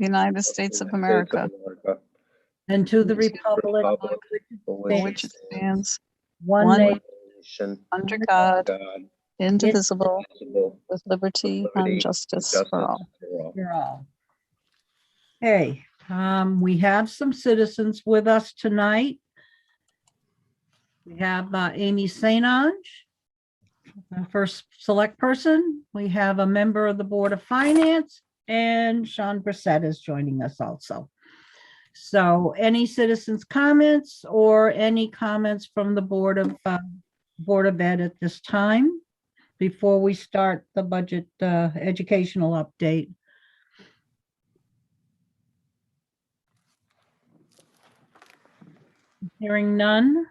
United States of America, and to the republic for which it stands, one one nation, under God, God, indivisible, indivisible, with liberty and justice for all. for all. Hey, we have some citizens with us tonight. We have Amy St. Ange, our first select person. We have a member of the Board of Finance, and Sean Brissett is joining us also. So any citizens' comments or any comments from the Board of Ed at this time before we start the budget educational update? Hearing none.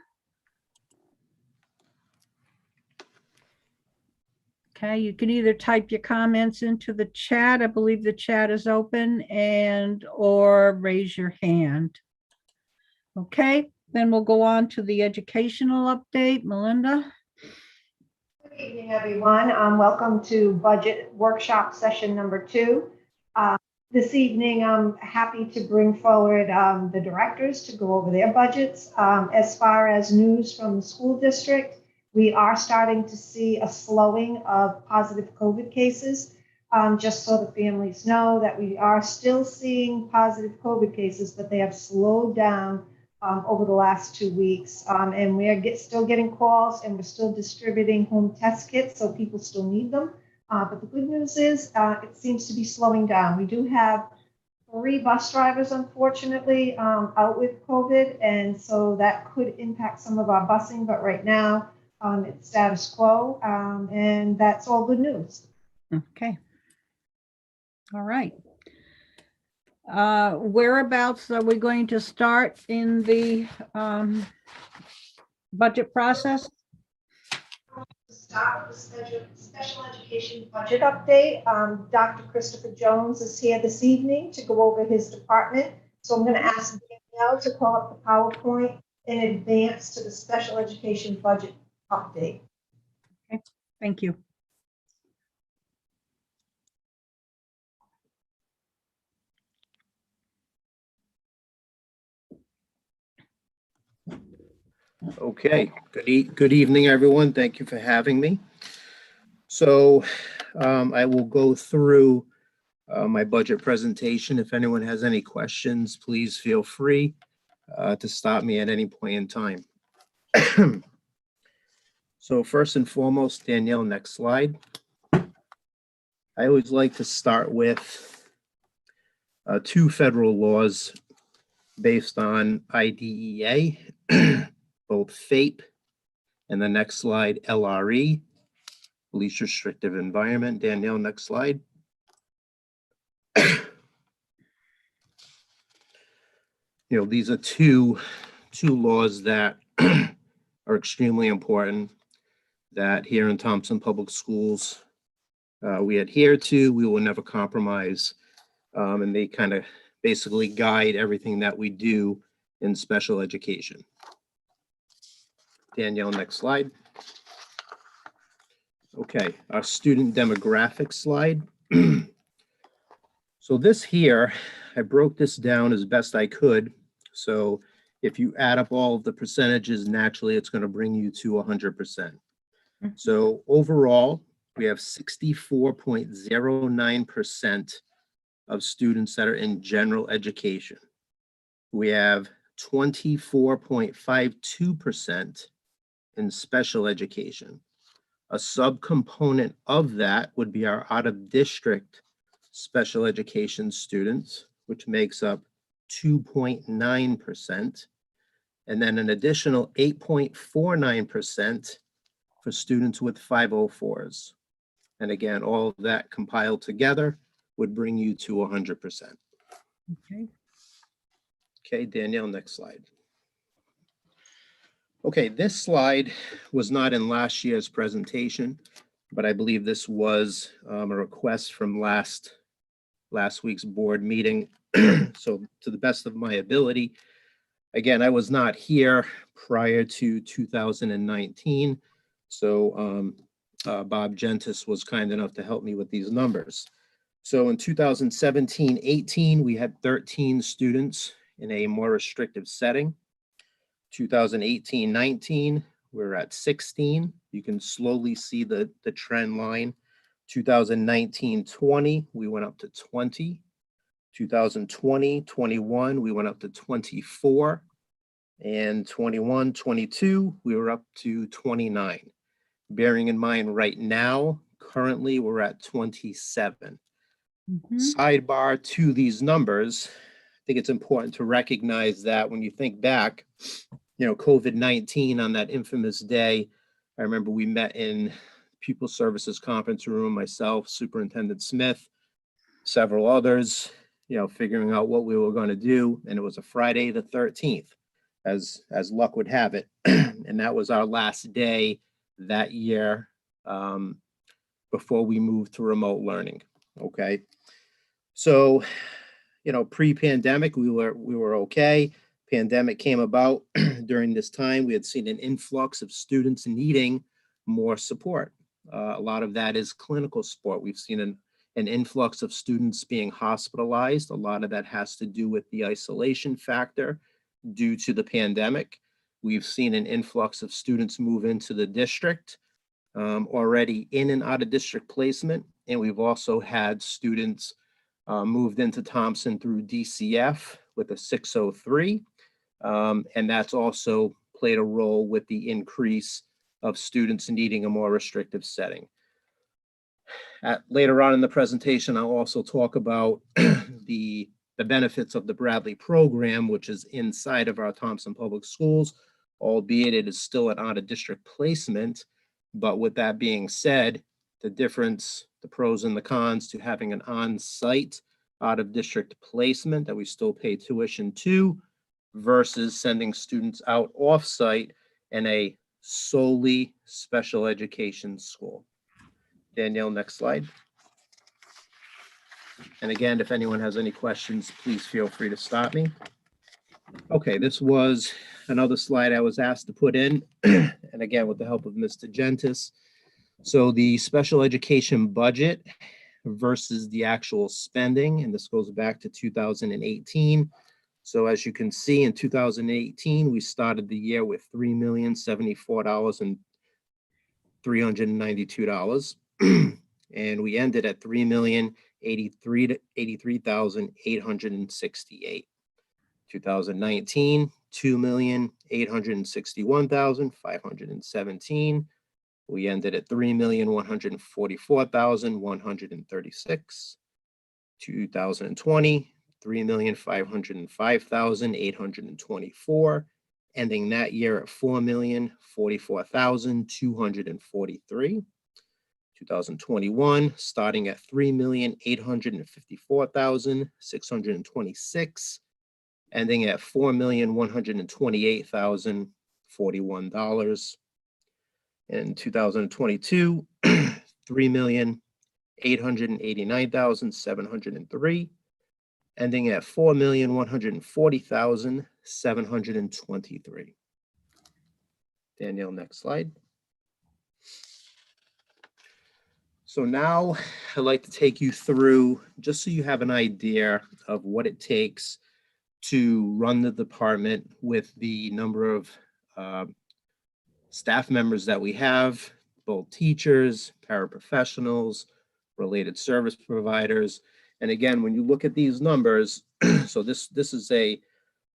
Okay, you can either type your comments into the chat. I believe the chat is open, and or raise your hand. Okay, then we'll go on to the educational update. Melinda? Good evening, everyone. Welcome to budget workshop session number 2. This evening, I'm happy to bring forward the directors to go over their budgets. As far as news from the school district, we are starting to see a slowing of positive COVID cases. Just so the families know that we are still seeing positive COVID cases, but they have slowed down over the last 2 weeks. And we are still getting calls, and we're still distributing home test kits, so people still need them. But the good news is it seems to be slowing down. We do have 3 bus drivers, unfortunately, out with COVID, and so that could impact some of our busing. But right now, it's status quo, and that's all good news. Okay. All right. Whereabouts are we going to start in the budget process? Start with the special education budget update. Dr. Christopher Jones is here this evening to go over his department. So I'm going to ask Danielle to call up the PowerPoint in advance to the special education budget update. Okay, thank you. Okay, good evening, everyone. Thank you for having me. So I will go through my budget presentation. If anyone has any questions, please feel free to stop me at any point in time. So first and foremost, Danielle, next slide. I always like to start with 2 federal laws based on IDEA, both FAPE and the next slide, LRE, least restrictive environment. Danielle, next slide. These are two laws that are extremely important that here in Thompson Public Schools we adhere to. We will never compromise, and they kind of basically guide everything that we do in special education. Danielle, next slide. Okay, our student demographic slide. So this here, I broke this down as best I could. So if you add up all of the percentages, naturally it's going to bring you to 100%. So overall, we have 64.09% of students that are in general education. We have 24.52% in special education. A subcomponent of that would be our out-of-district special education students, which makes up 2.9%, and then an additional 8.49% for students with 504s. And again, all of that compiled together would bring you to 100%. Okay. Okay, Danielle, next slide. Okay, this slide was not in last year's presentation, but I believe this was a request from last week's board meeting. So to the best of my ability, again, I was not here prior to 2019. So Bob Gentis was kind enough to help me with these numbers. So in 2017-18, we had 13 students in a more restrictive setting. 2018-19, we're at 16. You can slowly see the trend line. 2019-20, we went up to 20. 2020-21, we went up to 24. And 21-22, we were up to 29. Bearing in mind right now, currently we're at 27. Mhm. Sidebar to these numbers, I think it's important to recognize that when you think back, COVID-19 on that infamous day, I remember we met in Pupil Services Conference Room, myself, Superintendent Smith, several others, figuring out what we were going to do. And it was a Friday the 13th, as luck would have it. And that was our last day that year before we moved to remote learning. Okay. So, pre-pandemic, we were okay. Pandemic came about. During this time, we had seen an influx of students needing more support. A lot of that is clinical support. We've seen an influx of students being hospitalized. A lot of that has to do with the isolation factor due to the pandemic. We've seen an influx of students move into the district already in and out of district placement. And we've also had students moved into Thompson through DCF with a 603. And that's also played a role with the increase of students needing a more restrictive setting. Later on in the presentation, I'll also talk about the benefits of the Bradley program, which is inside of our Thompson Public Schools, albeit it is still an out-of-district placement. But with that being said, the difference, the pros and the cons to having an on-site out-of-district placement that we still pay tuition to versus sending students out off-site in a solely special education school. Danielle, next slide. And again, if anyone has any questions, please feel free to stop me. Okay, this was another slide I was asked to put in, and again, with the help of Mr. Gentis. So the special education budget versus the actual spending, and this goes back to 2018. So as you can see, in 2018, we started the year with $3,074,392. And we ended at $3,083,868. 2019, $2,861,517. We ended at $3,144,136. 2020, $3,505,824. Ending that year at $4,044,243. 2021, starting at $3,854,626, ending at $4,128,041. In 2022, $3,889,703, ending at $4,140,723. Danielle, next slide. So now I'd like to take you through, just so you have an idea of what it takes to run the department with the number of staff members that we have, both teachers, paraprofessionals, related service providers. And again, when you look at these numbers, so this is a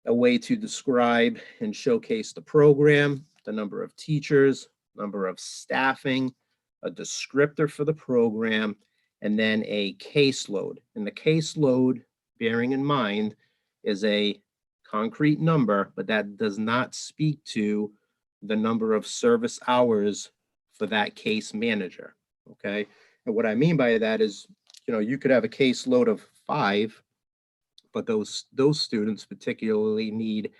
way to describe and showcase the program, the number of teachers, number of staffing, a descriptor for the program, and then a caseload. And the caseload, bearing in mind, is a concrete number, but that does not speak to the number of service hours for that case manager, okay? And what I mean by that is, you could have a caseload of 5, but those students particularly need,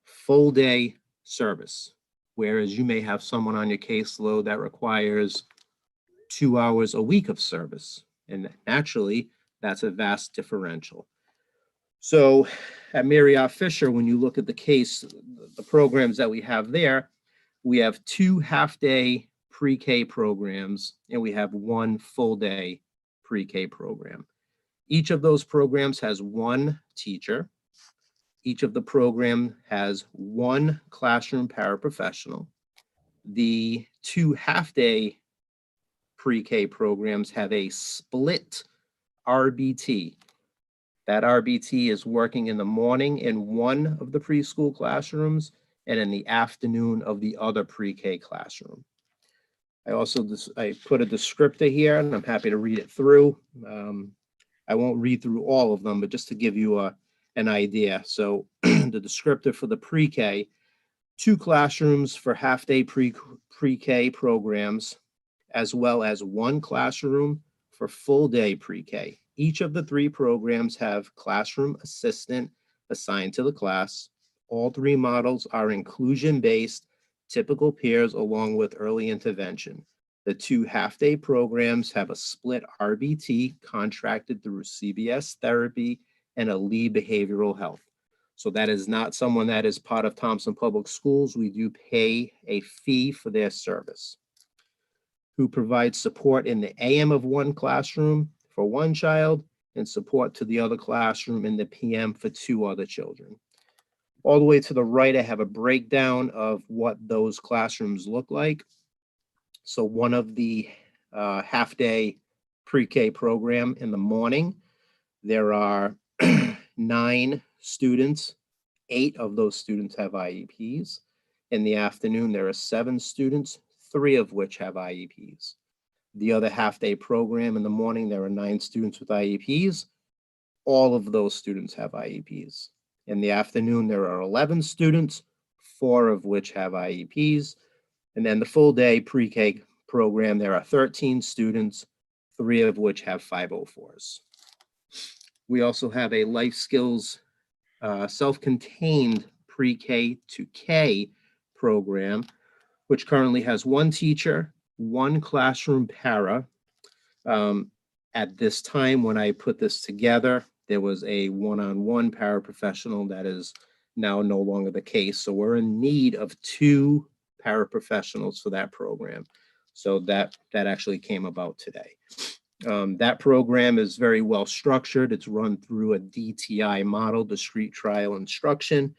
full day service. Whereas you may have someone on your caseload that requires 2 hours a week of service. And naturally, that's a vast differential. So at Marriott Fisher, when you look at the programs that we have there, we have 2 half-day pre-K programs, and we have 1 full-day pre-K program. Each of those programs has one teacher. Each of the program has one classroom paraprofessional. The 2 half-day pre-K programs have a split RBT. That RBT is working in the morning in one of the preschool classrooms and in the afternoon of the other pre-K classroom. I put a descriptor here, and I'm happy to read it through. I won't read through all of them, but just to give you an idea. So the descriptor for the pre-K, 2 classrooms for half-day pre-K programs, as well as 1 classroom for full-day pre-K. Each of the 3 programs have classroom assistant assigned to the class. All 3 models are inclusion-based, typical peers along with early intervention. The 2 half-day programs have a split RBT contracted through CBS Therapy and a Lee Behavioral Health. So that is not someone that is part of Thompson Public Schools. We do pay a fee for their service. Who provides support in the AM of 1 classroom for 1 child and support to the other classroom in the PM for 2 other children. All the way to the right, I have a breakdown of what those classrooms look like. So one of the half-day pre-K program in the morning, there are 9 students. 8 of those students have IEPs. In the afternoon, there are 7 students, 3 of which have IEPs. The other half-day program in the morning, there are 9 students with IEPs. All of those students have IEPs. In the afternoon, there are 11 students, 4 of which have IEPs. And then the full-day pre-K program, there are 13 students, 3 of which have 504s. We also have a life skills self-contained pre-K to K program, which currently has 1 teacher, 1 classroom para. At this time, when I put this together, there was a one-on-one paraprofessional. That is now no longer the case. So we're in need of 2 paraprofessionals for that program. So that actually came about today. That program is very well structured. It's run through a DTI model, discrete trial instruction.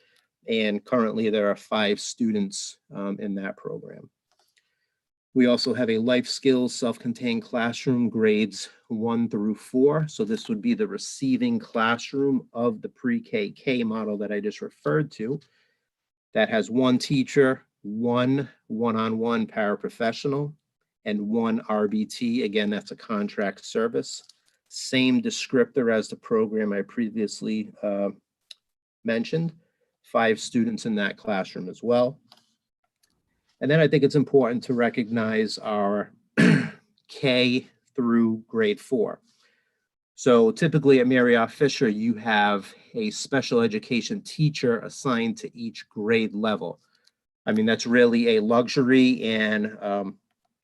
And currently there are 5 students in that program. We also have a life skills self-contained classroom grades 1 through 4. So this would be the receiving classroom of the pre-K model that I just referred to. That has 1 teacher, 1 one-on-one paraprofessional, and 1 RBT. Again, that's a contract service. Same descriptor as the program I previously mentioned. 5 students in that classroom as well. And then I think it's important to recognize our K through grade 4. So typically at Marriott Fisher, you have a special education teacher assigned to each grade level. I mean, that's really a luxury and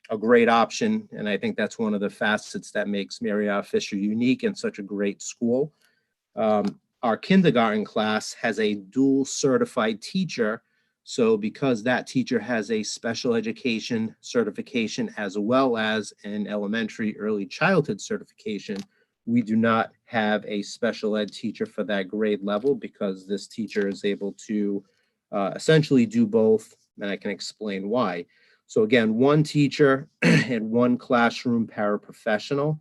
a great option. And I think that's one of the facets that makes Marriott Fisher unique and such a great school. Our kindergarten class has a dual certified teacher. So because that teacher has a special education certification as well as an elementary early childhood certification, we do not have a special ed teacher for that grade level because this teacher is able to essentially do both, and I can explain why. So again, 1 teacher and 1 classroom paraprofessional.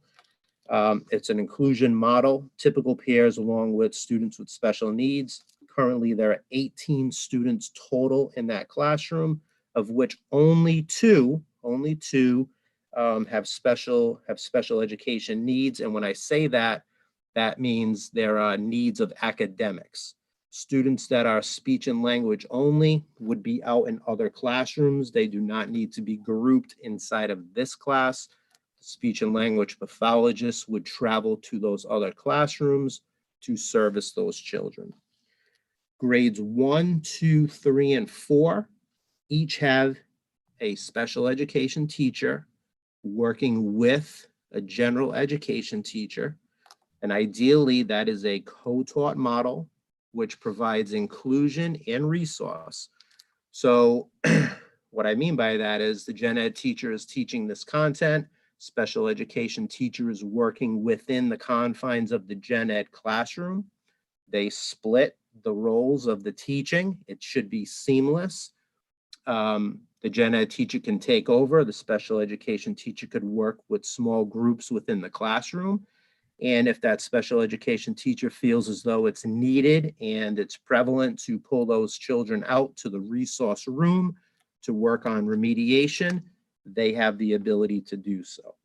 It's an inclusion model, typical peers along with students with special needs. Currently, there are 18 students total in that classroom, of which only two have special education needs. And when I say that, that means there are needs of academics. Students that are speech and language only would be out in other classrooms. They do not need to be grouped inside of this class. Speech and language pathologists would travel to those other classrooms to service those children. Grades 1, 2, 3, and 4 each have a special education teacher working with a general education teacher. And ideally, that is a co-taught model, which provides inclusion and resource. So what I mean by that is the gen ed teacher is teaching this content, special education teacher is working within the confines of the gen ed classroom. They split the roles of the teaching. It should be seamless. The gen ed teacher can take over. The special education teacher could work with small groups within the classroom. And if that special education teacher feels as though it's needed and it's prevalent to pull those children out to the resource room to work on remediation, they have the ability to do so.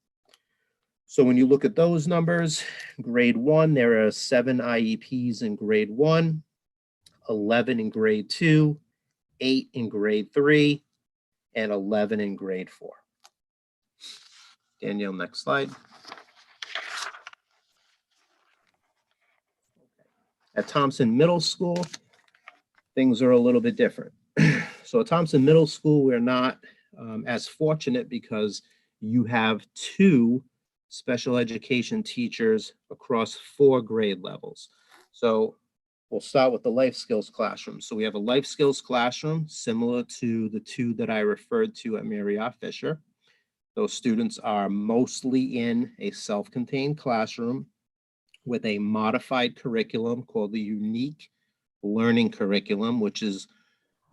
So when you look at those numbers, grade 1, there are 7 IEPs in grade 1, 11 in grade 2, 8 in grade 3, and 11 in grade 4. Danielle, next slide. At Thompson Middle School, things are a little bit different. So at Thompson Middle School, we're not as fortunate because you have 2 special education teachers across 4 grade levels. So we'll start with the life skills classroom. So we have a life skills classroom similar to the 2 that I referred to at Marriott Fisher. Those students are mostly in a self-contained classroom with a modified curriculum called the Unique Learning Curriculum, which is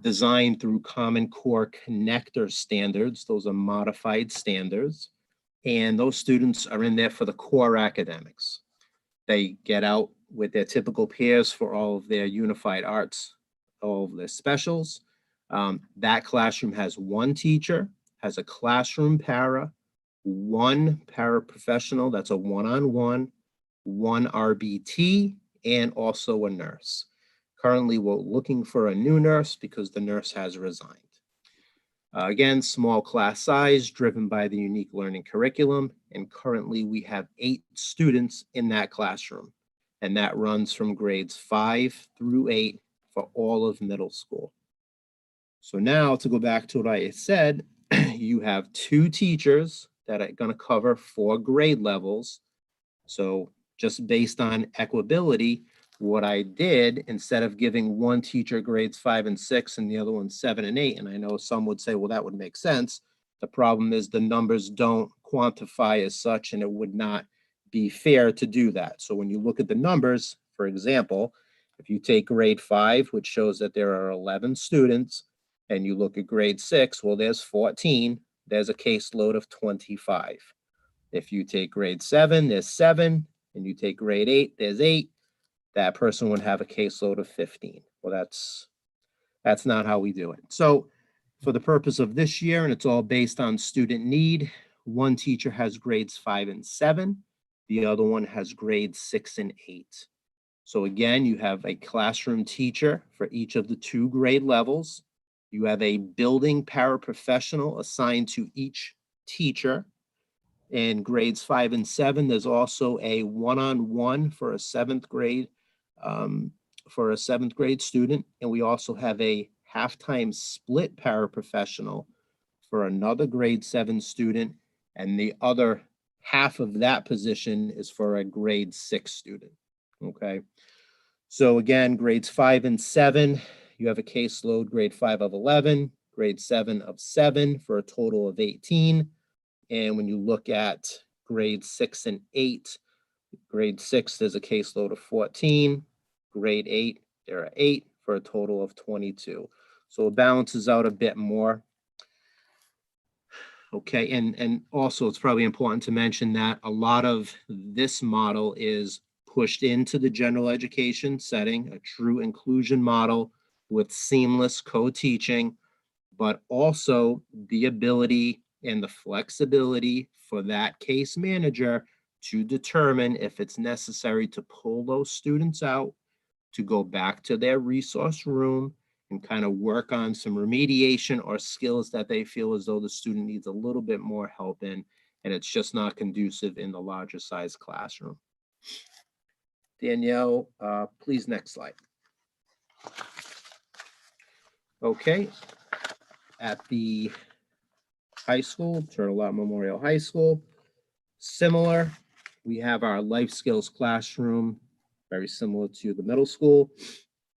designed through Common Core Connector standards. Those are modified standards. And those students are in there for the core academics. They get out with their typical peers for all of their unified arts, all of their specials. That classroom has 1 teacher, has a classroom para, 1 paraprofessional, that's a one-on-one, 1 RBT, and also a nurse. Currently, we're looking for a new nurse because the nurse has resigned. Again, small class size driven by the unique learning curriculum. And currently we have 8 students in that classroom. And that runs from grades 5 through 8 for all of middle school. So now to go back to what I said, you have 2 teachers that are going to cover 4 grade levels. So just based on equability, what I did, instead of giving 1 teacher grades 5 and 6 and the other one 7 and 8, and I know some would say, well, that would make sense. The problem is the numbers don't quantify as such, and it would not be fair to do that. So when you look at the numbers, for example, if you take grade 5, which shows that there are 11 students, and you look at grade 6, well, there's 14. There's a caseload of 25. If you take grade 7, there's 7, and you take grade 8, there's 8. That person would have a caseload of 15. Well, that's not how we do it. So for the purpose of this year, and it's all based on student need, 1 teacher has grades 5 and 7. The other one has grades 6 and 8. So again, you have a classroom teacher for each of the 2 grade levels. You have a building paraprofessional assigned to each teacher. In grades 5 and 7, there's also a one-on-one for a 7th grade student. And we also have a half-time split paraprofessional for another grade 7 student. And the other half of that position is for a grade 6 student. Okay. So again, grades 5 and 7, you have a caseload, grade 5 of 11, grade 7 of 7 for a total of 18. And when you look at grade 6 and 8, grade 6, there's a caseload of 14. Grade 8, there are 8 for a total of 22. So it balances out a bit more. Okay, and also it's probably important to mention that a lot of this model is pushed into the general education setting, a true inclusion model with seamless co-teaching, but also the ability and the flexibility for that case manager to determine if it's necessary to pull those students out, to go back to their resource room and kind of work on some remediation or skills that they feel as though the student needs a little bit more help in, and it's just not conducive in the larger size classroom. Danielle, please, next slide. Okay, at the high school, Turtle Out Memorial High School, similar, we have our life skills classroom, very similar to the middle school,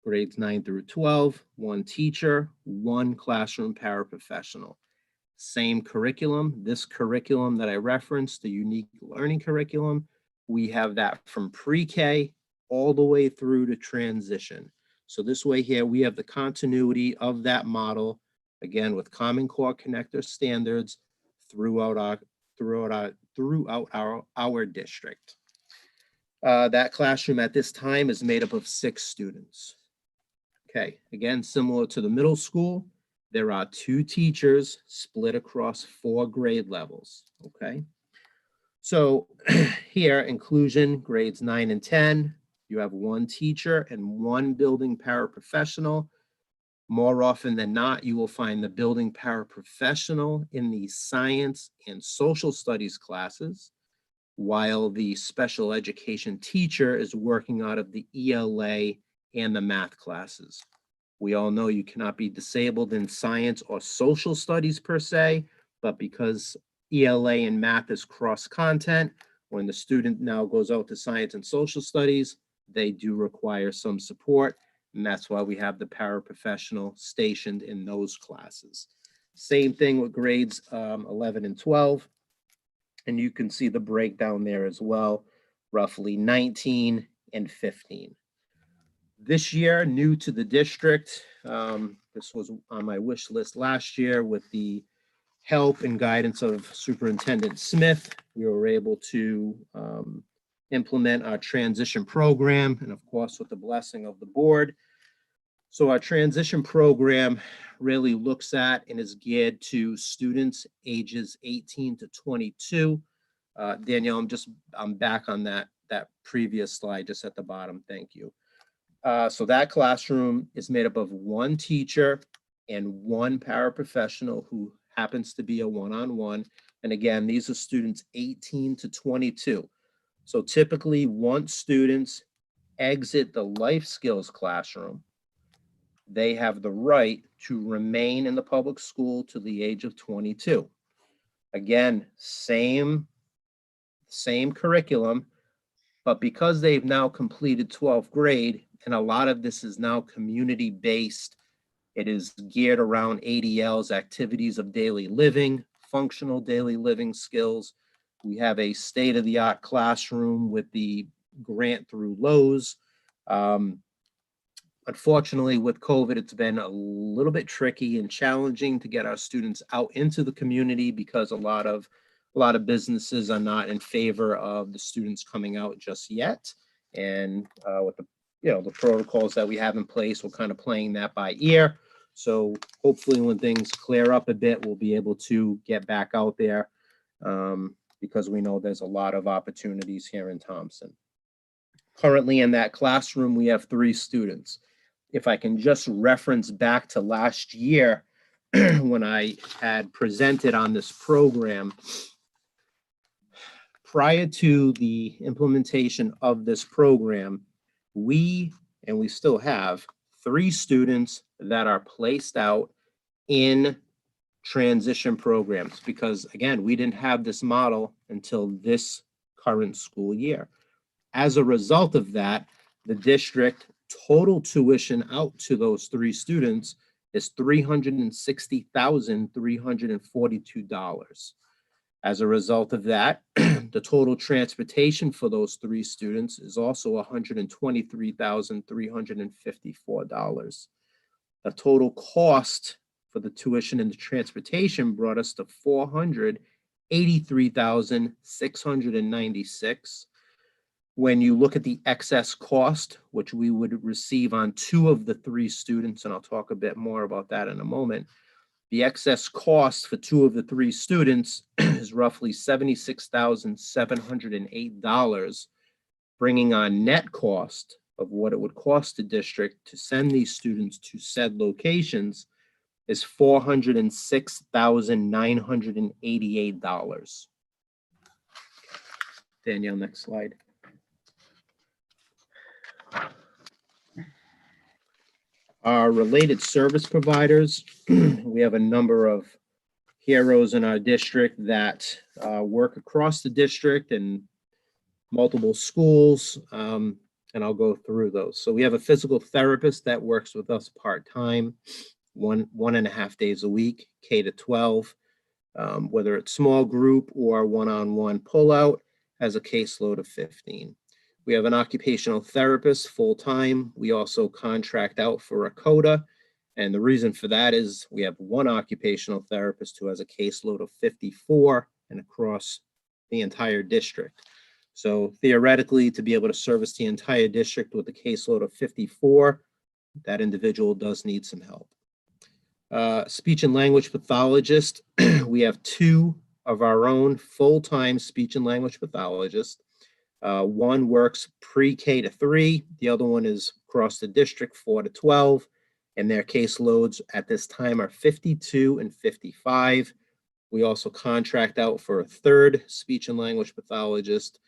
grades 9 through 12, 1 teacher, 1 classroom paraprofessional. same curriculum. This curriculum that I referenced, the unique learning curriculum, we have that from pre-K all the way through to transition. So this way here, we have the continuity of that model, again, with Common Core connector standards throughout our district. That classroom at this time is made up of 6 students. Okay, again, similar to the middle school, there are 2 teachers split across 4 grade levels, okay? So here, inclusion, grades 9 and 10, you have 1 teacher and 1 building paraprofessional. More often than not, you will find the building paraprofessional in the science and social studies classes, while the special education teacher is working out of the ELA and the math classes. We all know you cannot be disabled in science or social studies per se, but because ELA and math is cross content, when the student now goes out to science and social studies, they do require some support. And that's why we have the paraprofessional stationed in those classes. Same thing with grades 11 and 12. And you can see the breakdown there as well, roughly 19 and 15. This year, new to the district, this was on my wish list last year with the help and guidance of Superintendent Smith. We were able to implement our transition program, and of course, with the blessing of the board. So our transition program really looks at and is geared to students ages 18 to 22. Danielle, I'm back on that previous slide just at the bottom. Thank you. So that classroom is made up of 1 teacher and 1 paraprofessional who happens to be a one-on-one. And again, these are students 18 to 22. So typically, once students exit the life skills classroom, they have the right to remain in the public school to the age of 22. Again, same curriculum, but because they've now completed 12th grade, and a lot of this is now community-based, it is geared around ADL's activities of daily living, functional daily living skills. We have a state-of-the-art classroom with the grant through Lowe's. Unfortunately, with COVID, it's been a little bit tricky and challenging to get our students out into the community because a lot of businesses are not in favor of the students coming out just yet. And with the protocols that we have in place, we're kind of playing that by ear. So hopefully when things clear up a bit, we'll be able to get back out there because we know there's a lot of opportunities here in Thompson. Currently in that classroom, we have 3 students. If I can just reference back to last year when I had presented on this program, prior to the implementation of this program, we still have 3 students that are placed out in transition programs because, again, we didn't have this model until this current school year. As a result of that, the district total tuition out to those 3 students is $360,342. As a result of that, the total transportation for those 3 students is also $123,354. The total cost for the tuition and the transportation brought us to $483,696. When you look at the excess cost, which we would receive on 2 of the 3 students, and I'll talk a bit more about that in a moment, the excess cost for 2 of the 3 students is roughly $76,708, bringing on net cost of what it would cost the district to send these students to said locations is $406,988. Danielle, next slide. Our related service providers, we have a number of heroes in our district that work across the district and multiple schools, and I'll go through those. So we have a physical therapist that works with us part-time, 1.5 days a week, K to 12. whether it's small group or one-on-one pullout, has a caseload of 15. We have an occupational therapist full-time. We also contract out for a CODA. And the reason for that is we have one occupational therapist who has a caseload of 54 and across the entire district. So theoretically, to be able to service the entire district with a caseload of 54, that individual does need some help. Speech and language pathologist, we have 2 of our own full-time speech and language pathologists. One works pre-K to 3, the other one is across the district 4 to 12, and their caseloads at this time are 52 and 55. We also contract out for a 3rd speech and language pathologist,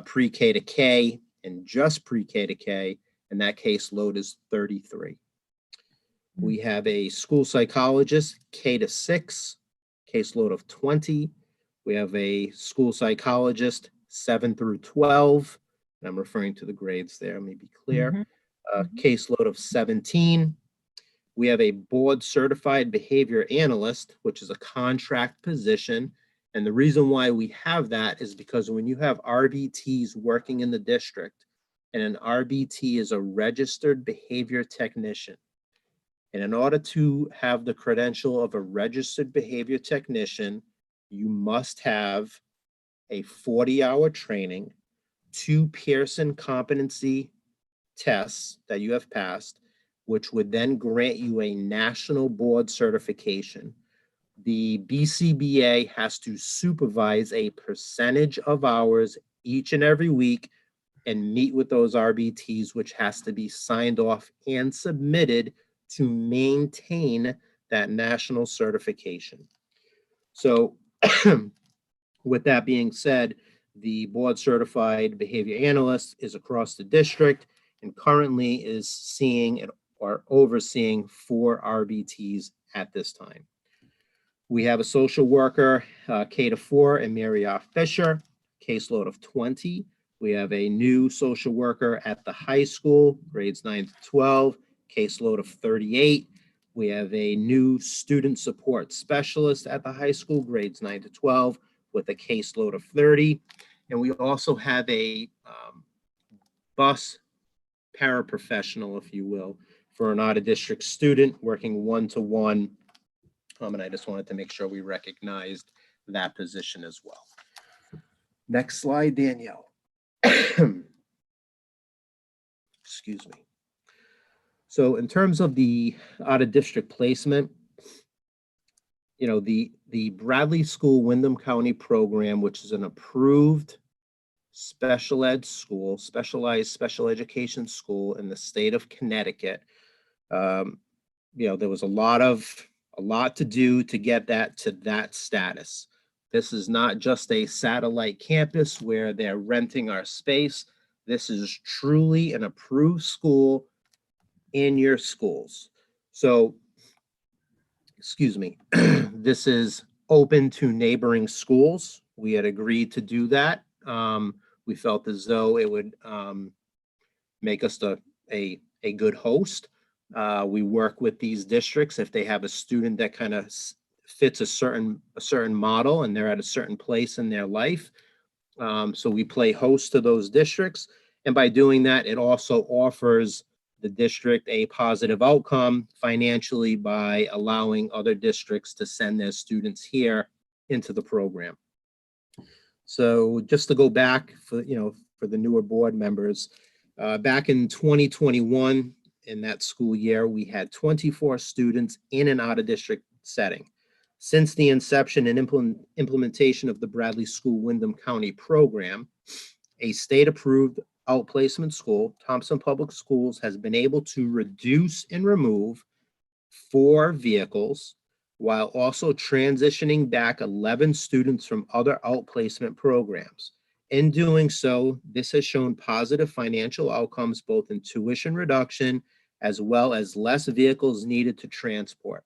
pre-K to K, and just pre-K to K, and that caseload is 33. We have a school psychologist, K to 6, caseload of 20. We have a school psychologist, 7 through 12, and I'm referring to the grades there, let me be clear. Caseload of 17. We have a board certified behavior analyst, which is a contract position. And the reason why we have that is because when you have RBTs working in the district, and an RBT is a registered behavior technician. And in order to have the credential of a registered behavior technician, you must have a 40-hour training, 2 Pearson competency tests that you have passed, which would then grant you a national board certification. The BCBA has to supervise a percentage of hours each and every week and meet with those RBTs, which has to be signed off and submitted to maintain that national certification. So with that being said, the board certified behavior analyst is across the district and currently is seeing or overseeing 4 RBTs at this time. We have a social worker, K to 4, and Mary R. Fisher, caseload of 20. We have a new social worker at the high school, grades 9 to 12, caseload of 38. We have a new student support specialist at the high school, grades 9 to 12, with a caseload of 30. And we also have a bus paraprofessional, if you will, for an out-of-district student working one-to-one. And I just wanted to make sure we recognized that position as well. Next slide, Danielle. Excuse me. So in terms of the out-of-district placement, you know, the Bradley School Windham County program, which is an approved special ed school, specialized special education school in the state of Connecticut. You know, there was a lot to do to get that to that status. This is not just a satellite campus where they're renting our space. This is truly an approved school in your schools. So, excuse me, this is open to neighboring schools. We had agreed to do that. We felt as though it would make us a good host. We work with these districts if they have a student that kind of fits a certain model and they're at a certain place in their life. So we play host to those districts. And by doing that, it also offers the district a positive outcome financially by allowing other districts to send their students here into the program. So just to go back for the newer board members, back in 2021, in that school year, we had 24 students in and out of district setting. Since the inception and implementation of the Bradley School Windham County program, a state-approved outplacement school, Thompson Public Schools, has been able to reduce and remove 4 vehicles while also transitioning back 11 students from other outplacement programs. In doing so, this has shown positive financial outcomes, both in tuition reduction as well as less vehicles needed to transport.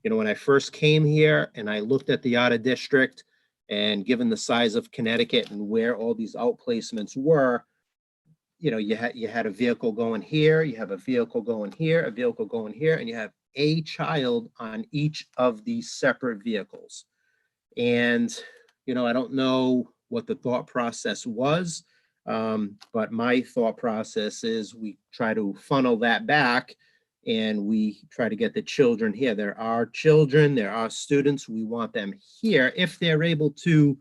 You know, when I first came here and I looked at the out of district, and given the size of Connecticut and where all these outplacements were, you know, you had a vehicle going here, you have a vehicle going here, a vehicle going here, and you have a child on each of these separate vehicles. And, I don't know what the thought process was, but my thought process is we try to funnel that back and we try to get the children here. There are children, there are students, we want them here if they're able to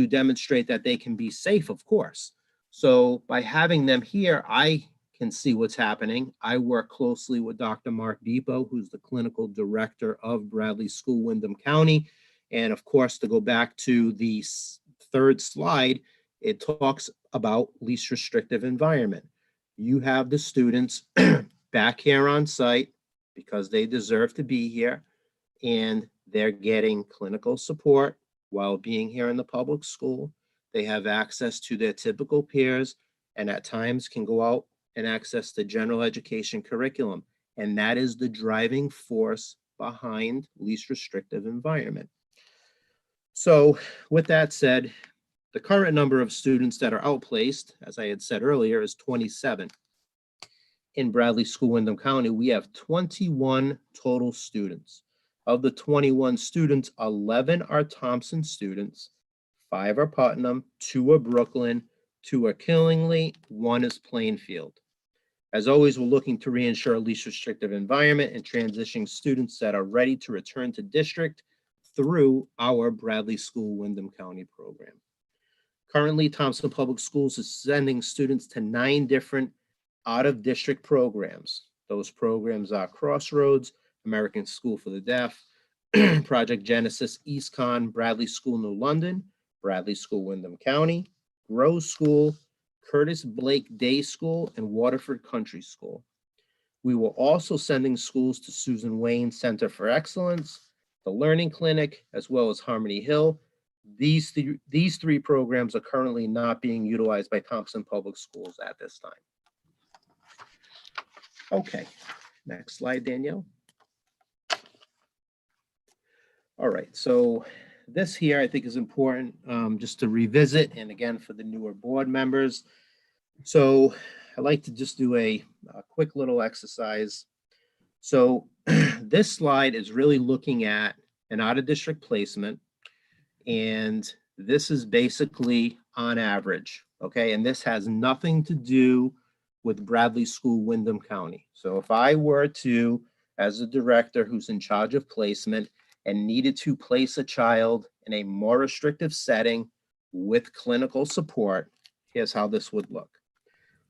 demonstrate that they can be safe, of course. So by having them here, I can see what's happening. I work closely with Dr. Mark Depot, who's the clinical director of Bradley School, Windham County. And of course, to go back to the third slide, it talks about least restrictive environment. You have the students back here on site because they deserve to be here, and they're getting clinical support while being here in the public school. They have access to their typical peers, and at times can go out and access the general education curriculum. And that is the driving force behind least restrictive environment. So with that said, the current number of students that are outplaced, as I had said earlier, is 27. In Bradley School, Windham County, we have 21 total students. Of the 21 students, 11 are Thompson students, 5 are Putnam, 2 are Brooklyn, 2 are Culinary, 1 is Plainfield. As always, we're looking to reinsure a least restrictive environment and transitioning students that are ready to return to district through our Bradley School, Windham County program. Currently, Thompson Public Schools is sending students to 9 different out-of-district programs. Those programs are Crossroads, American School for the Deaf, Project Genesis, EastCon, Bradley School, New London, Bradley School, Windham County, Rose School, Curtis Blake Day School, and Waterford Country School. We were also sending schools to Susan Wayne Center for Excellence, the Learning Clinic, as well as Harmony Hill. These three programs are currently not being utilized by Thompson Public Schools at this time. Okay, next slide, Danielle. All right, so this here I think is important just to revisit, and again for the newer board members. So I like to just do a quick little exercise. So this slide is really looking at an out-of-district placement, and this is basically on average, okay? And this has nothing to do with Bradley School, Windham County. So if I were to, as a director who's in charge of placement and needed to place a child in a more restrictive setting with clinical support, here's how this would look.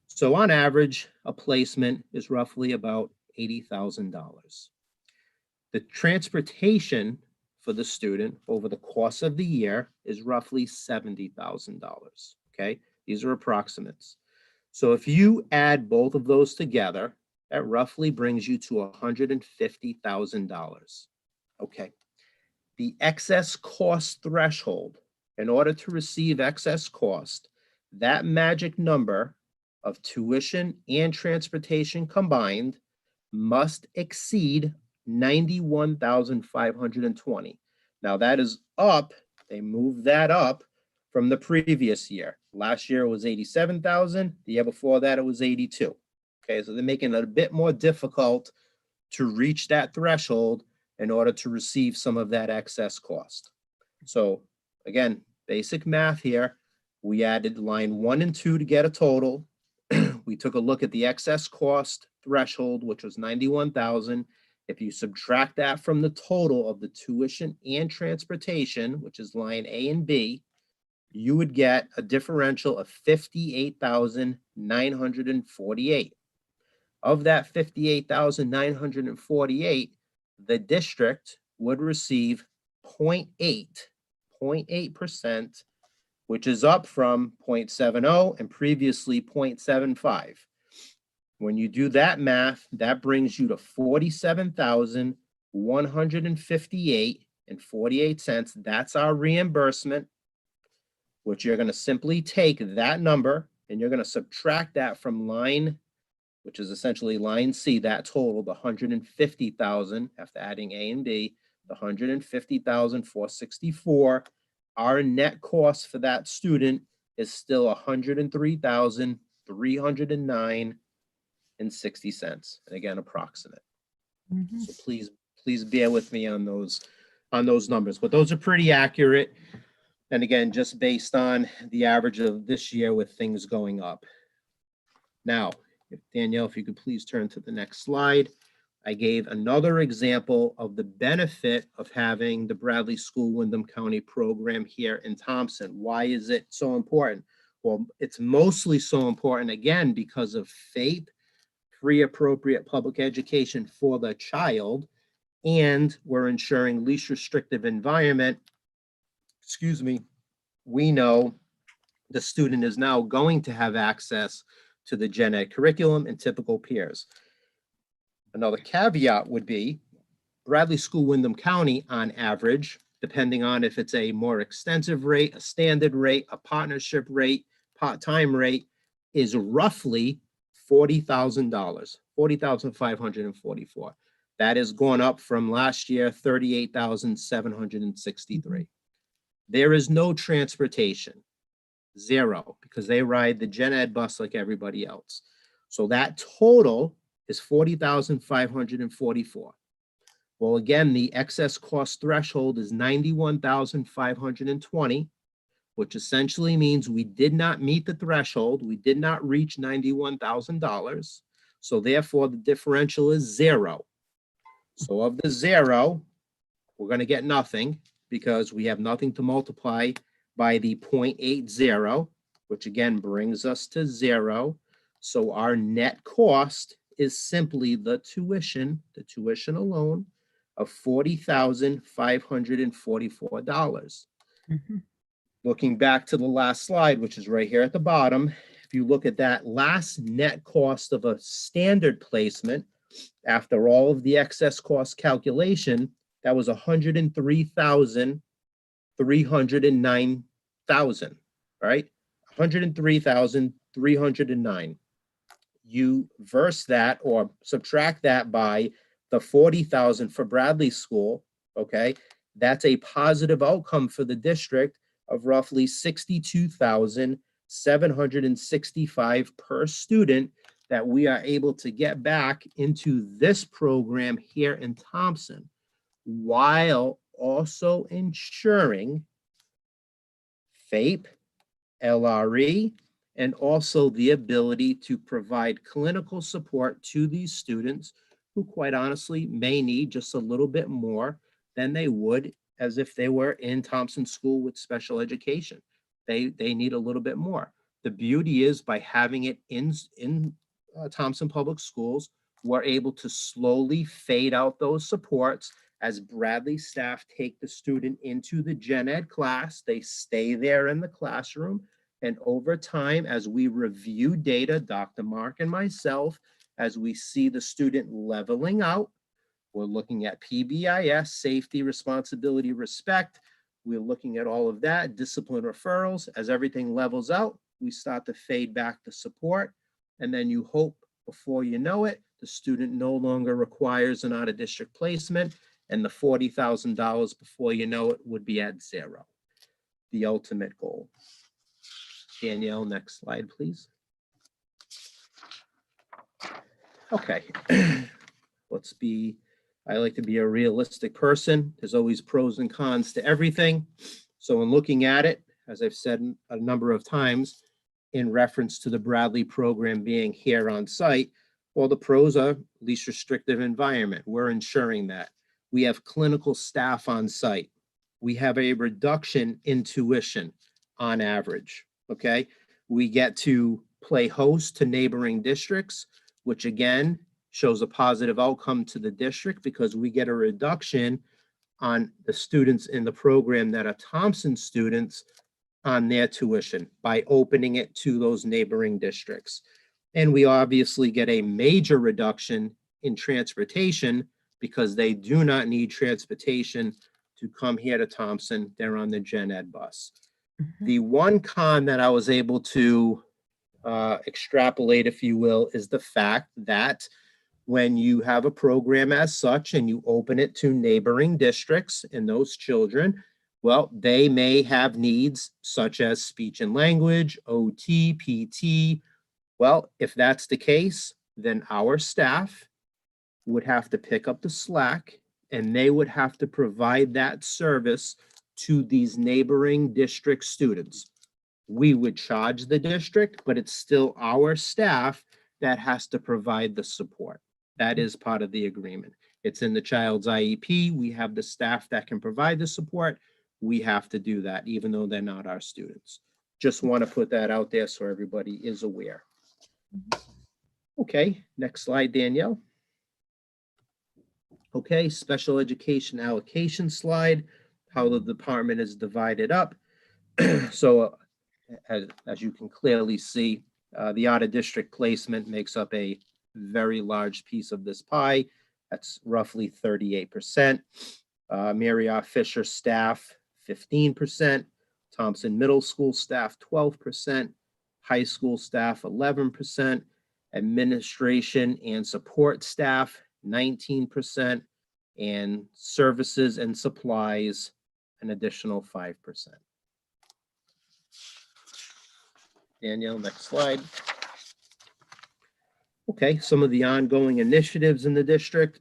So on average, a placement is roughly about $80,000. The transportation for the student over the course of the year is roughly $70,000, okay? These are approximates. So if you add both of those together, that roughly brings you to $150,000, okay? The excess cost threshold, in order to receive excess cost, that magic number of tuition and transportation combined must exceed $91,520. Now that is up, they moved that up from the previous year. Last year it was 87,000, the year before that it was 82. Okay, so they're making it a bit more difficult to reach that threshold in order to receive some of that excess cost. So again, basic math here, we added line 1 and 2 to get a total. We took a look at the excess cost threshold, which was 91,000. If you subtract that from the total of the tuition and transportation, which is line A and B, you would get a differential of $58,948. Of that $58,948, the district would receive 0.8%, which is up from 0.70 and previously 0.75. When you do that math, that brings you to $47,158.48. That's our reimbursement, which you're going to simply take that number and you're going to subtract that from line, which is essentially line C, that total, the 150,000 after adding A and B, the 150,464. Our net cost for that student is still $103,309.60. And again, approximate. So please bear with me on those on those numbers, but those are pretty accurate. And again, just based on the average of this year with things going up. Now, if Danielle, if you could please turn to the next slide. I gave another example of the benefit of having the Bradley School Windham County program here in Thompson. Why is it so important? Well, it's mostly so important, again, because of FAPE, free appropriate public education for the child, and we're ensuring least restrictive environment. Excuse me. We know the student is now going to have access to the gen ed curriculum and typical peers. Another caveat would be Bradley School Windham County on average, depending on if it's a more extensive rate, a standard rate, a partnership rate, part-time rate, is roughly $40,000, $40,544. That has gone up from last year, $38,763. There is no transportation, zero, because they ride the gen ed bus like everybody else. So that total is $40,544. Well, again, the excess cost threshold is $91,520, which essentially means we did not meet the threshold. We did not reach $91,000. So therefore, the differential is zero. So of the zero, we're going to get nothing because we have nothing to multiply by the 0.80, which again brings us to zero. So our net cost is simply the tuition alone of $40,544. Looking back to the last slide, which is right here at the bottom, if you look at that last net cost of a standard placement, after all of the excess cost calculation, that was $103,309, right? $103,309. You verse that or subtract that by the $40,000 for Bradley School, okay? That's a positive outcome for the district of roughly $62,765 per student that we are able to get back into this program here in Thompson, while also ensuring FAPE, LRE, and also the ability to provide clinical support to these students who quite honestly may need just a little bit more than they would as if they were in Thompson School with special education. They need a little bit more. The beauty is by having it in Thompson Public Schools, we're able to slowly fade out those supports as Bradley staff take the student into the gen ed class. They stay there in the classroom. And over time, as we review data, Dr. Mark and myself, as we see the student leveling out, we're looking at PBIS, safety, responsibility, respect. We're looking at all of that, discipline referrals. As everything levels out, we start to fade back the support. And then you hope before you know it, the student no longer requires an out-of-district placement, and the $40,000 before you know it would be at zero, the ultimate goal. Danielle, next slide, please. Okay, I like to be a realistic person. There's always pros and cons to everything. So in looking at it, as I've said a number of times, in reference to the Bradley program being here on site, well, the pros are least restrictive environment. We're ensuring that. We have clinical staff on site. We have a reduction in tuition on average, okay? We get to play host to neighboring districts, which again shows a positive outcome to the district because we get a reduction on the students in the program that are Thompson students on their tuition by opening it to those neighboring districts. And we obviously get a major reduction in transportation because they do not need transportation to come here to Thompson. They're on the gen ed bus. The one con that I was able to extrapolate, if you will, is the fact that when you have a program as such and you open it to neighboring districts and those children, well, they may have needs such as speech and language, OT, PT. Well, if that's the case, then our staff would have to pick up the slack and they would have to provide that service to these neighboring district students. We would charge the district, but it's still our staff that has to provide the support. That is part of the agreement. It's in the child's IEP. We have the staff that can provide the support. We have to do that, even though they're not our students. Just want to put that out there so everybody is aware. Okay, next slide, Danielle. Okay, special education allocation slide, how the department is divided up. So as you can clearly see, the out-of-district placement makes up a very large piece of this pie. That's roughly 38%. Mary R. Fisher staff, 15%. Thompson Middle School staff, 12%. High school staff, 11%. Administration and support staff, 19%. And services and supplies, an additional 5%. Danielle, next slide. Okay, some of the ongoing initiatives in the district.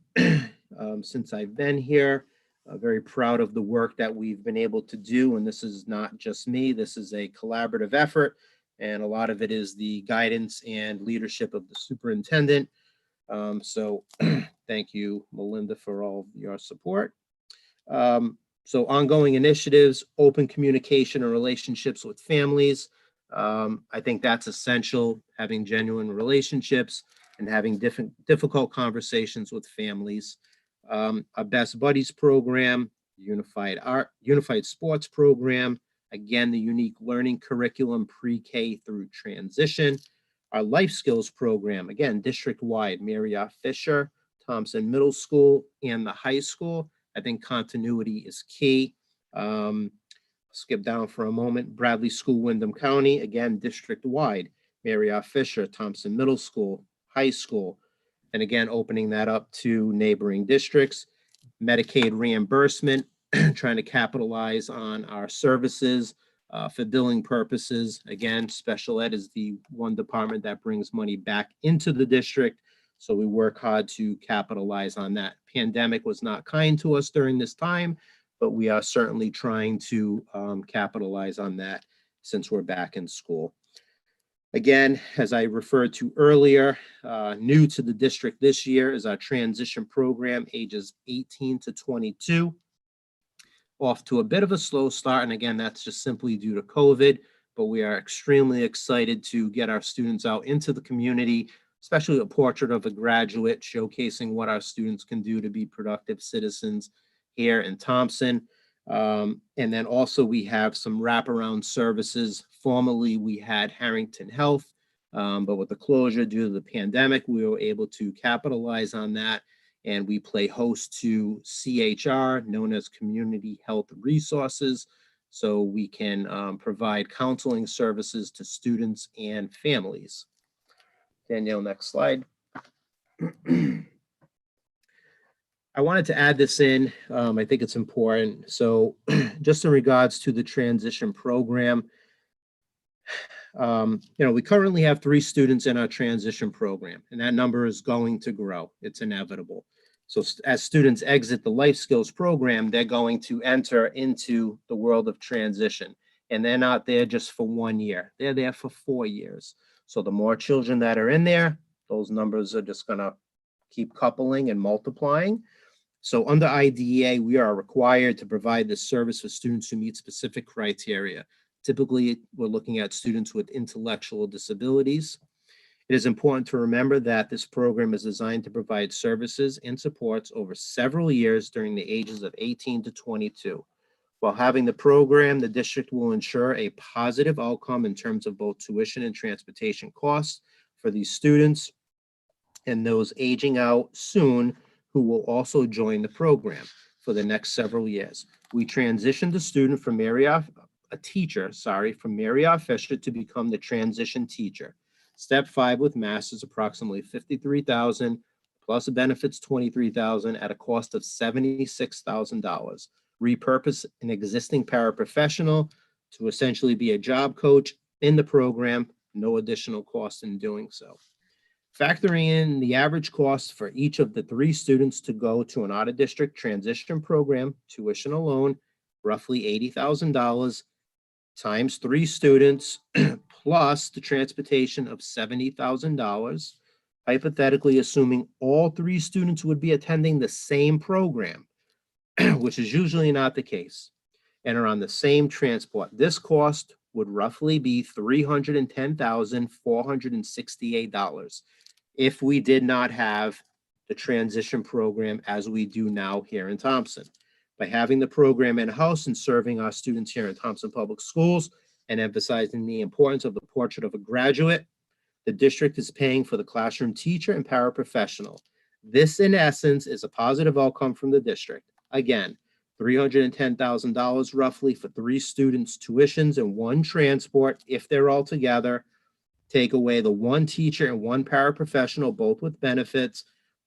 Since I've been here, very proud of the work that we've been able to do. And this is not just me, this is a collaborative effort. And a lot of it is the guidance and leadership of the superintendent. So thank you, Melinda, for all of your support. So ongoing initiatives, open communication and relationships with families. I think that's essential, having genuine relationships and having difficult conversations with families. Our Best Buddies program, unified sports program, again, the unique learning curriculum pre-K through transition. Our life skills program, again, district-wide, Mary R. Fisher, Thompson Middle School, and the high school. I think continuity is key. Skip down for a moment. Bradley School, Windham County, again, district-wide, Mary R. Fisher, Thompson Middle School, high school, and again, opening that up to neighboring districts. Medicaid reimbursement, trying to capitalize on our services for billing purposes. Again, special ed is the one department that brings money back into the district, so we work hard to capitalize on that. Pandemic was not kind to us during this time, but we are certainly trying to capitalize on that since we're back in school. Again, as I referred to earlier, new to the district this year is our transition program, ages 18 to 22. Off to a bit of a slow start, and again, that's just simply due to COVID, but we are extremely excited to get our students out into the community, especially a portrait of a graduate showcasing what our students can do to be productive citizens here in Thompson. And then also we have some wraparound services. Formerly, we had Harrington Health, but with the closure due to the pandemic, we were able to capitalize on that. And we play host to CHR, known as Community Health Resources, so we can provide counseling services to students and families. Danielle, next slide. I wanted to add this in. I think it's important. So just in regards to the transition program, we currently have 3 students in our transition program, and that number is going to grow. It's inevitable. So as students exit the life skills program, they're going to enter into the world of transition, and they're not there just for 1 year. They're there for 4 years. So the more children that are in there, those numbers are just going to keep coupling and multiplying. So under IDEA, we are required to provide this service for students who meet specific criteria. Typically, we're looking at students with intellectual disabilities. It is important to remember that this program is designed to provide services and supports over several years during the ages of 18 to 22. While having the program, the district will ensure a positive outcome in terms of both tuition and transportation costs for these students and those aging out soon who will also join the program for the next several years. We transitioned a student from a teacher from Mary R. Fisher to become the transition teacher. Step 5 with Mass is approximately $53,000 plus benefits $23,000 at a cost of $76,000. Repurpose an existing paraprofessional to essentially be a job coach in the program, no additional cost in doing so. Factoring in the average cost for each of the 3 students to go to an out-of-district transition program, tuition alone, roughly $80,000 times 3 students plus the transportation of $70,000, hypothetically assuming all 3 students would be attending the same program, which is usually not the case, and are on the same transport. This cost would roughly be $310,468 if we did not have the transition program as we do now here in Thompson. By having the program in-house and serving our students here in Thompson Public Schools and emphasizing the importance of the portrait of a graduate, the district is paying for the classroom teacher and paraprofessional. This, in essence, is a positive outcome from the district. Again, $310,000 roughly for 3 students' tuitions and 1 transport if they're all together. Take away the 1 teacher and 1 paraprofessional, both with benefits.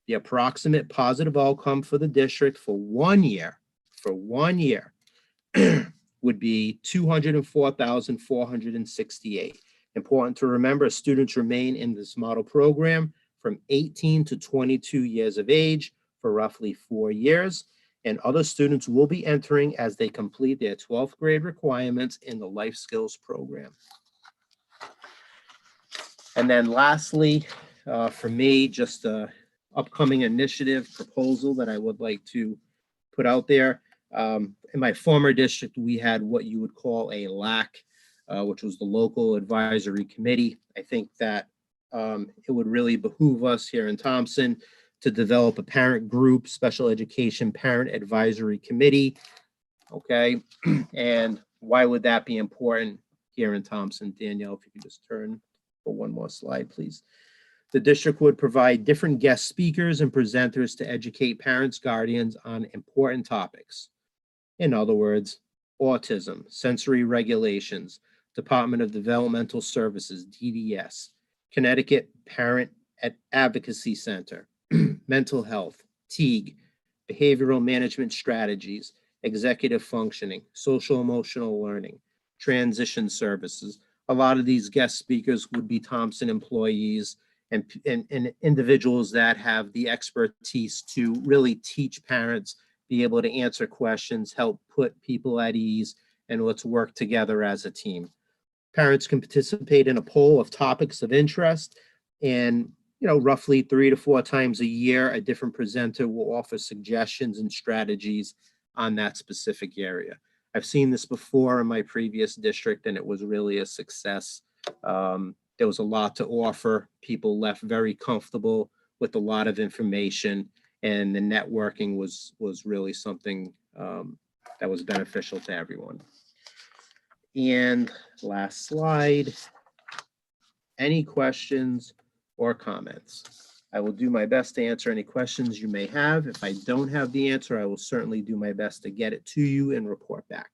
The approximate positive outcome for the district for 1 year, would be $204,468. Important to remember, students remain in this model program from 18 to 22 years of age for roughly 4 years, and other students will be entering as they complete their 12th grade requirements in the life skills program. And then lastly, for me, just a upcoming initiative proposal that I would like to put out there. In my former district, we had what you would call a LAC, which was the Local Advisory Committee. I think that it would really behoove us here in Thompson to develop a parent group, special education parent advisory committee. Okay, and why would that be important here in Thompson? Danielle, if you could just turn for one more slide, please. The district would provide different guest speakers and presenters to educate parents, guardians on important topics. In other words, autism, sensory regulations, Department of Developmental Services, DDS, Connecticut Parent Advocacy Center, mental health, TEAG, behavioral management strategies, executive functioning, social emotional learning, transition services. A lot of these guest speakers would be Thompson employees and individuals that have the expertise to really teach parents, be able to answer questions, help put people at ease, and let's work together as a team. Parents can participate in a poll of topics of interest, and roughly 3 to 4 times a year, a different presenter will offer suggestions and strategies on that specific area. I've seen this before in my previous district, and it was really a success. There was a lot to offer. People left very comfortable with a lot of information, and the networking was really something that was beneficial to everyone. And last slide, any questions or comments? I will do my best to answer any questions you may have. If I don't have the answer, I will certainly do my best to get it to you and report back.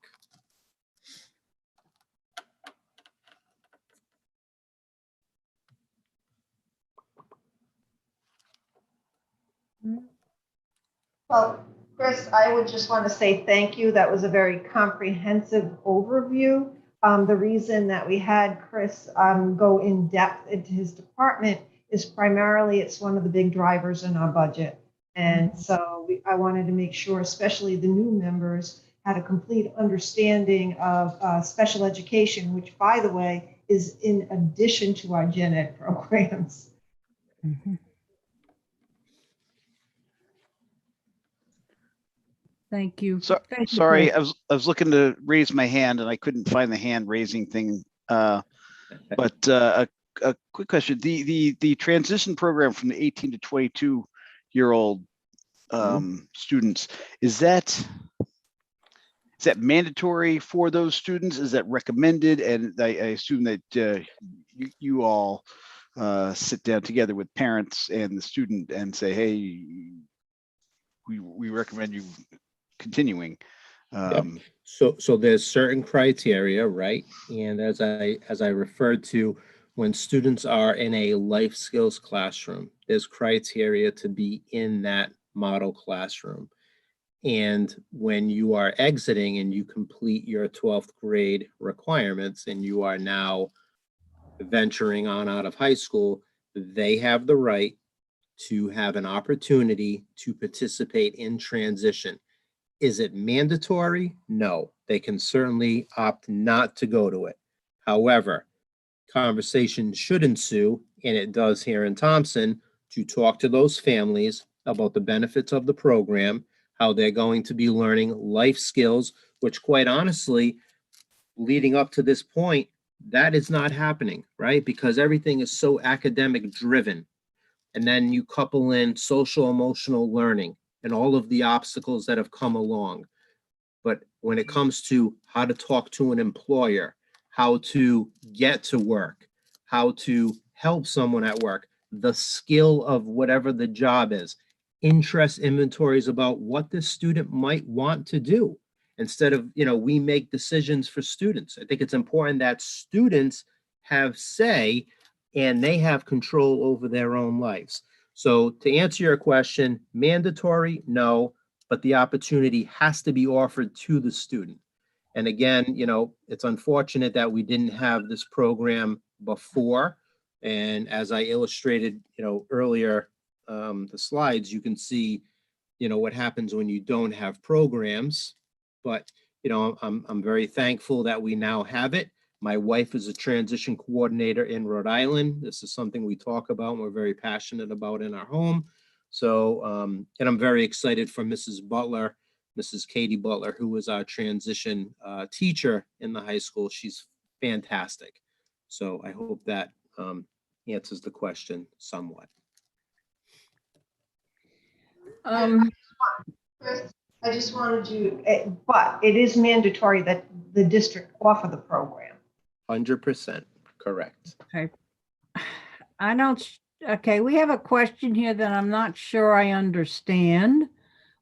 Well, Chris, I would just want to say thank you. That was a very comprehensive overview. The reason that we had Chris go in depth into his department is primarily it's one of the big drivers in our budget. And so I wanted to make sure, especially the new members, had a complete understanding of special education, which, by the way, is in addition to our gen ed programs. Mm-hmm. Thank you. So, Thank you, sorry, Chris. I was looking to raise my hand and I couldn't find the hand raising thing. But a quick question: the transition program from the 18 to 22-year-old students, is that mandatory for those students? Is that recommended? And I assume that you all sit down together with parents and the student and say, hey, we recommend you continuing. So there's certain criteria, right? And as I referred to, when students are in a life skills classroom, there's criteria to be in that model classroom. And when you are exiting and you complete your 12th grade requirements and you are now venturing on out of high school, they have the right to have an opportunity to participate in transition. Is it mandatory? No, they can certainly opt not to go to it. However, conversation should ensue, and it does here in Thompson, to talk to those families about the benefits of the program, how they're going to be learning life skills, which quite honestly, leading up to this point, that is not happening, right? Because everything is so academic driven. And then you couple in social emotional learning and all of the obstacles that have come along. But when it comes to how to talk to an employer, how to get to work, how to help someone at work, the skill of whatever the job is, interest inventories about what the student might want to do. Instead of, we make decisions for students. I think it's important that students have say and they have control over their own lives. So to answer your question, mandatory, no, but the opportunity has to be offered to the student. And again, it's unfortunate that we didn't have this program before. And as I illustrated, earlier, the slides, you can see, what happens when you don't have programs. But, I'm very thankful that we now have it. My wife is a transition coordinator in Rhode Island. This is something we talk about and we're very passionate about in our home. So, and I'm very excited for Mrs. Butler, Mrs. Katie Butler, who is our transition teacher in the high school. She's fantastic. So I hope that answers the question somewhat. Chris, I just wanted you, but it is mandatory that the district offer the program. 100% correct. I don't, okay, we have a question here that I'm not sure I understand.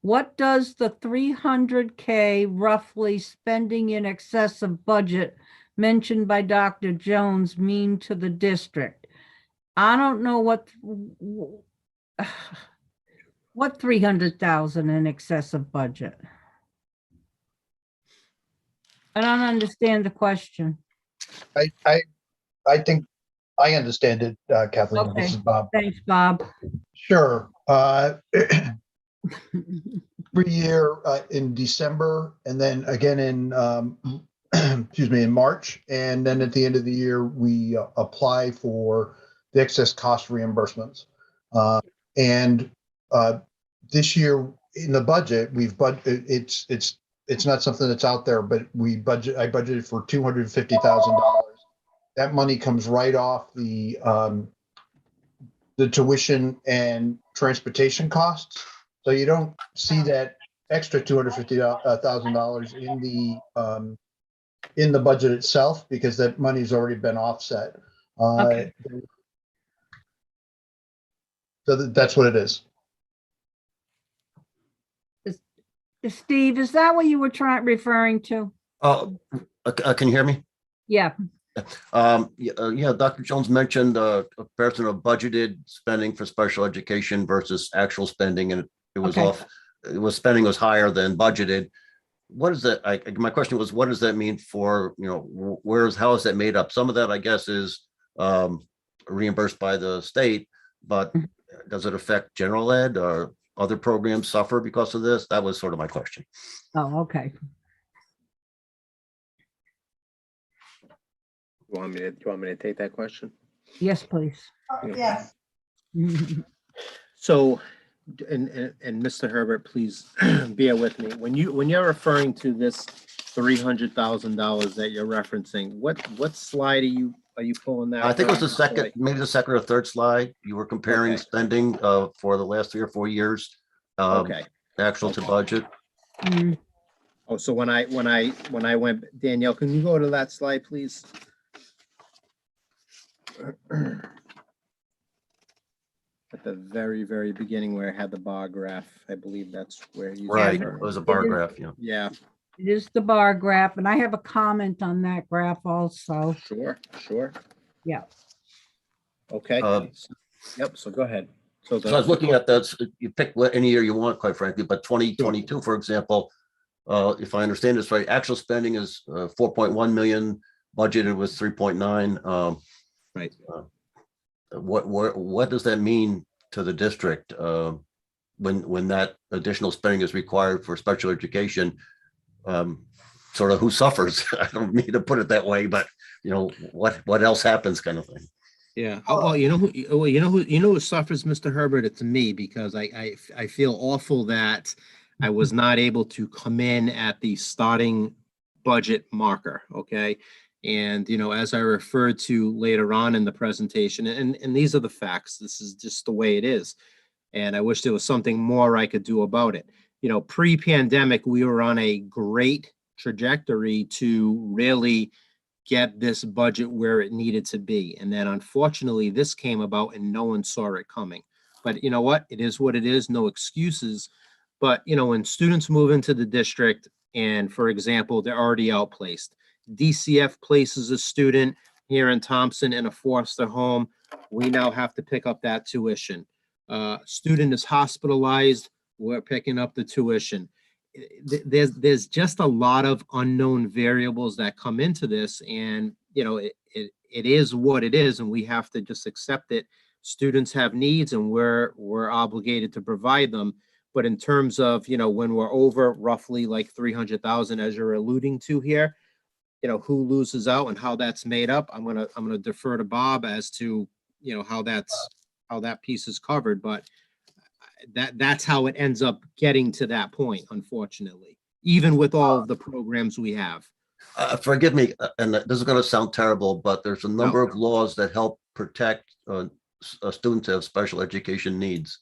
What does the 300K roughly spending in excess of budget mentioned by Dr. Jones mean to the district? I don't know what 300,000 in excess of budget. I don't understand the question. I think I understand it, Kathleen. Okay. This is Bob. Thanks, Bob. Sure. Every year in December, and then again in in March, and then at the end of the year we apply for the excess cost reimbursements. And this year in the budget, it's not something that's out there, but I budgeted for $250,000. That money comes right off the tuition and transportation costs. So you don't see that extra $250,000 in the budget itself because that money's already been offset. Okay. So that's what it is. Steve, is that what you were referring to? Can you hear me? Yeah. Yeah, Dr. Jones mentioned a comparison of budgeted spending for special education versus actual spending, and it was Okay. off. It was spending was higher than budgeted. What is that? My question was, what does that mean for, how is that made up? Some of that, I guess, is reimbursed by the state, but does it affect general ed or other programs suffer because of this? That was sort of my question. Oh, okay. You want me to take that question? Yes, please. Yes. So, and Mr. Herbert, please bear with me. When you're referring to this $300,000 that you're referencing, what slide are you pulling that? I think it was from? the second, maybe the second or third slide. You were comparing Okay. spending for the last 3 or 4 years. Okay. Actual to budget. Mm, Oh, so when I went, Danielle, can you go to that slide, please? At the very, very beginning where I had the bar graph, I believe that's where you. Right, it was a bar It is- graph, yeah. Yeah, It is the bar graph, and I have a comment on that graph also. sure. Yeah. Okay. Uh, Yep, so go ahead. So So I was looking at that, you pick any year you want, quite frankly, but 2022, for example, if I understand this right, actual spending is 4.1 million, budgeted was 3.9. Right. what does that mean to the district when that additional spending is required for special education? Sort of who suffers? I don't mean to put it that way, but what else happens, kind of thing. Yeah. Well, you know who suffers, Mr. Herbert? It's me, because I feel awful that I was not able to come in at the starting budget marker. Okay. And, as I referred to later on in the presentation, and these are the facts, this is just the way it is. And I wish there was something more I could do about it. Pre-pandemic, we were on a great trajectory to really get this budget where it needed to be. And then unfortunately, this came about and no one saw it coming. But you know what? It is what it is, no excuses. But, when students move into the district and, for example, they're already outplaced, DCF places a student here in Thompson in a foster home, we now have to pick up that tuition. Student is hospitalized, we're picking up the tuition. There's just a lot of unknown variables that come into this, and it is what it is, and we have to just accept it. Students have needs, and we're obligated to provide them. But in terms of when we're over roughly like 300,000, as you're alluding to here, who loses out and how that's made up, I'm gonna defer to Bob as to how that piece is covered, but that's how it ends up getting to that point, unfortunately, even with all of the programs we have. Forgive me, and this is going to sound terrible, but there's a number of laws that help protect students who have special education needs.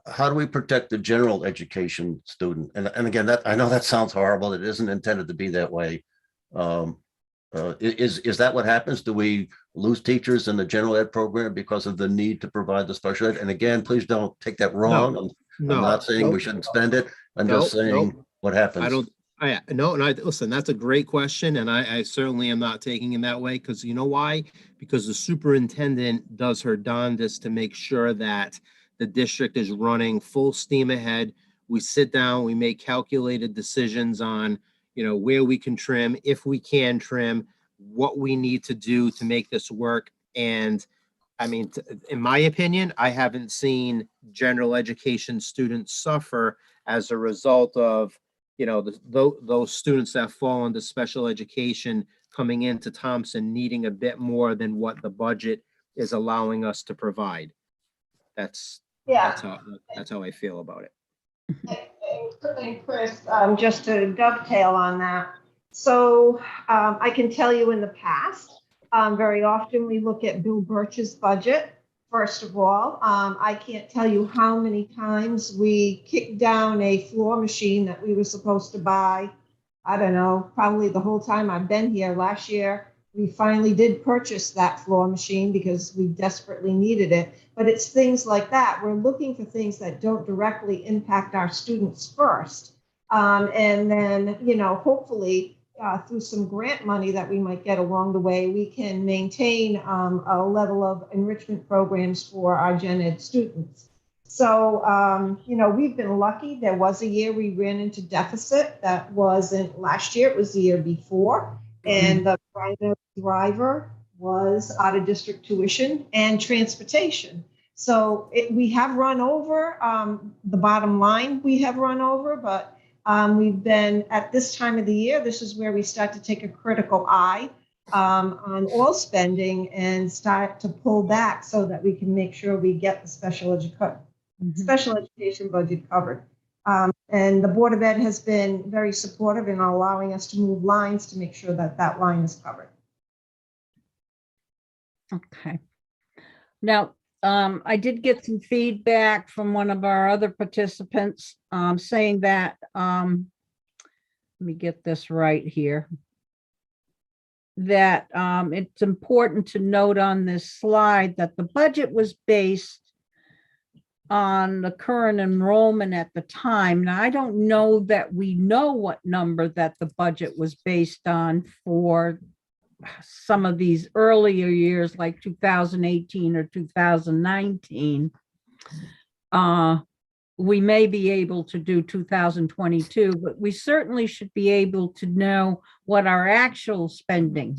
How do we protect the general education student? And again, I know that sounds horrible. It isn't intended to be that way. Is that what happens? Do we lose teachers in the general ed program because of the need to provide the special ed? And again, please don't take that wrong. I'm not saying we shouldn't spend it. I'm just saying what happens. Listen, that's a great question. And I certainly am not taking it that way, because you know why? Because the superintendent does her darndest to make sure that the district is running full steam ahead. We sit down, we make calculated decisions on where we can trim, if we can trim, what we need to do to make this work. And I mean, in my opinion, I haven't seen general education students suffer as a result of, those students that fall into special education coming into Thompson needing a bit more than what the budget is allowing us to provide. That's how I feel about it. And Chris, just to dovetail on that. So I can tell you in the past, very often we look at Bill Birch's budget. First of all, I can't tell you how many times we kicked down a floor machine that we were supposed to buy. I don't know, probably the whole time I've been here. Last year, we finally did purchase that floor machine because we desperately needed it. But it's things like that. We're looking for things that don't directly impact our students first. And then, hopefully through some grant money that we might get along the way, we can maintain a level of enrichment programs for our gen ed students. So, we've been lucky. There was a year we ran into deficit. That wasn't last year, it was the year before. And the primary driver was out of district tuition and transportation. So we have run over the bottom line. We have run over, but we've been at this time of the year. This is where we start to take a critical eye on all spending and start to pull back so that we can make sure we get the special education budget covered. And the Board of Ed has been very supportive in allowing us to move lines to make sure that that line is covered. Okay. Now, I did get some feedback from one of our other participants saying that, let me get this right here, that it's important to note on this slide that the budget was based on the current enrollment at the time. Now, I don't know that we know what number that the budget was based on for some of these earlier years, like 2018 or 2019. We may be able to do 2022, but we certainly should be able to know what our actual spending,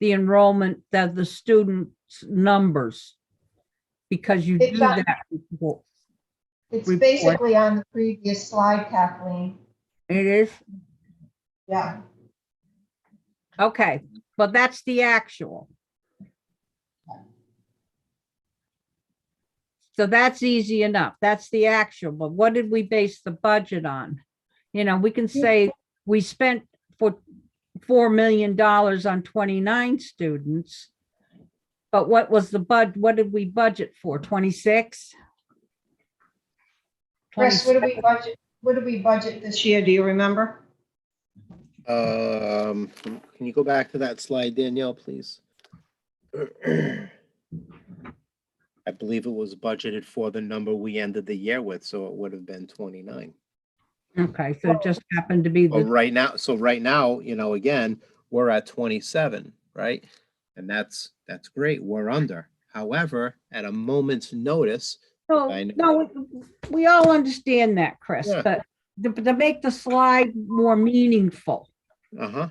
the enrollment, that the students' numbers. Because you It's do on- that. before. It's Report. basically on the previous slide, Kathleen. It is, Yeah. okay, but that's the actual. So that's easy enough. That's the actual, but what did we base the budget on? You know, we can say we spent for $4 million on 29 students. But what was the what did we budget for? 26? Chris, what did we budget? What did we budget this year? Do you remember? Can you go back to that slide, Danielle, please? I believe it was budgeted for the number we ended the year with, so it would have been 29. Okay, so it just happened to be But the, right now, you know, again, we're at 27, right? And that's great. We're under. However, at a moment's notice, I know. no, we all understand that, Chris, Yeah. but to make the slide more meaningful, Uh-huh.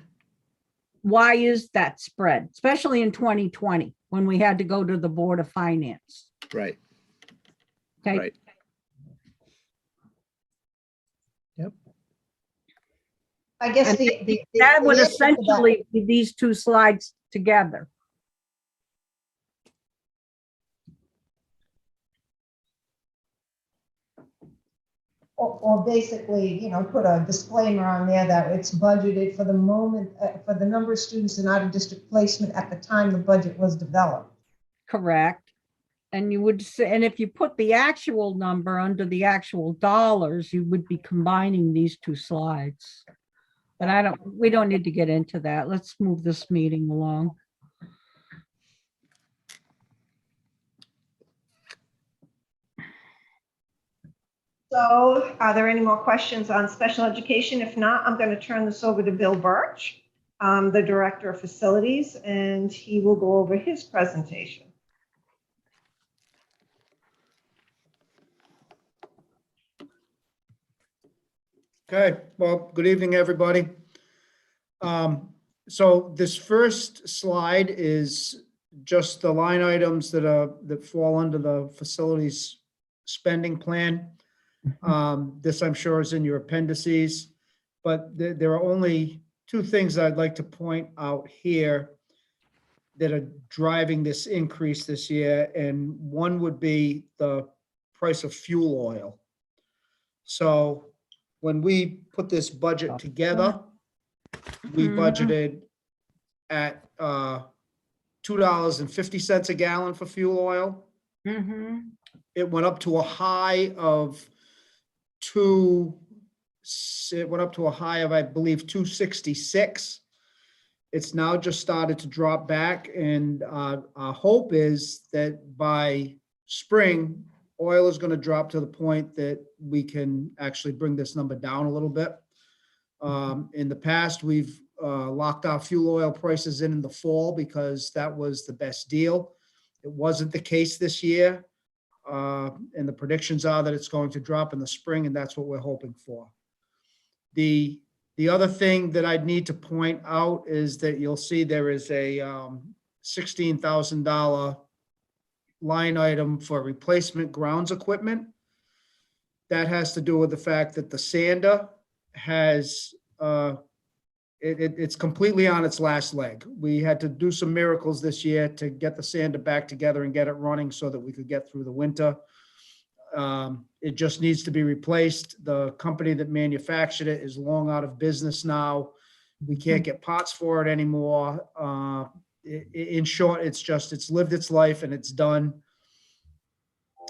why is that spread, especially in 2020, when we had to go to the Board of Finance? Right. Okay, Right. Yep. I guess And the that would answer to that- essentially be these two slides together. Or basically, you know, put a disclaimer on there that it's budgeted for the moment, for the number of students in out-of-district placement at the time the budget was developed. Correct. And you would say, and if you put the actual number under the actual dollars, you would be combining these two slides. But we don't need to get into that. Let's move this meeting along. So are there any more questions on special education? If not, I'm going to turn this over to Bill Birch, the Director of Facilities, and he will go over his presentation. Okay, well, good evening, everybody. So this first slide is just the line items that fall under the facilities spending plan. This, I'm sure, is in your appendices, but there are only two things I'd like to point out here that are driving this increase this year, and one would be the price of fuel oil. So when we put this budget together, we budgeted at $2.50 a gallon for fuel oil. It went up to a high of I believe, 266. It's now just started to drop back, and our hope is that by spring, oil is going to drop to the point that we can actually bring this number down a little bit. In the past, we've locked our fuel oil prices in the fall because that was the best deal. It wasn't the case this year. And the predictions are that it's going to drop in the spring, and that's what we're hoping for. The other thing that I'd need to point out is that you'll see there is a $16,000 line item for replacement grounds equipment. That has to do with the fact that the sander has, it's completely on its last leg. We had to do some miracles this year to get the sander back together and get it running so that we could get through the winter. It just needs to be replaced. The company that manufactured it is long out of business now. We can't get parts for it anymore. In short, it's lived its life and it's done.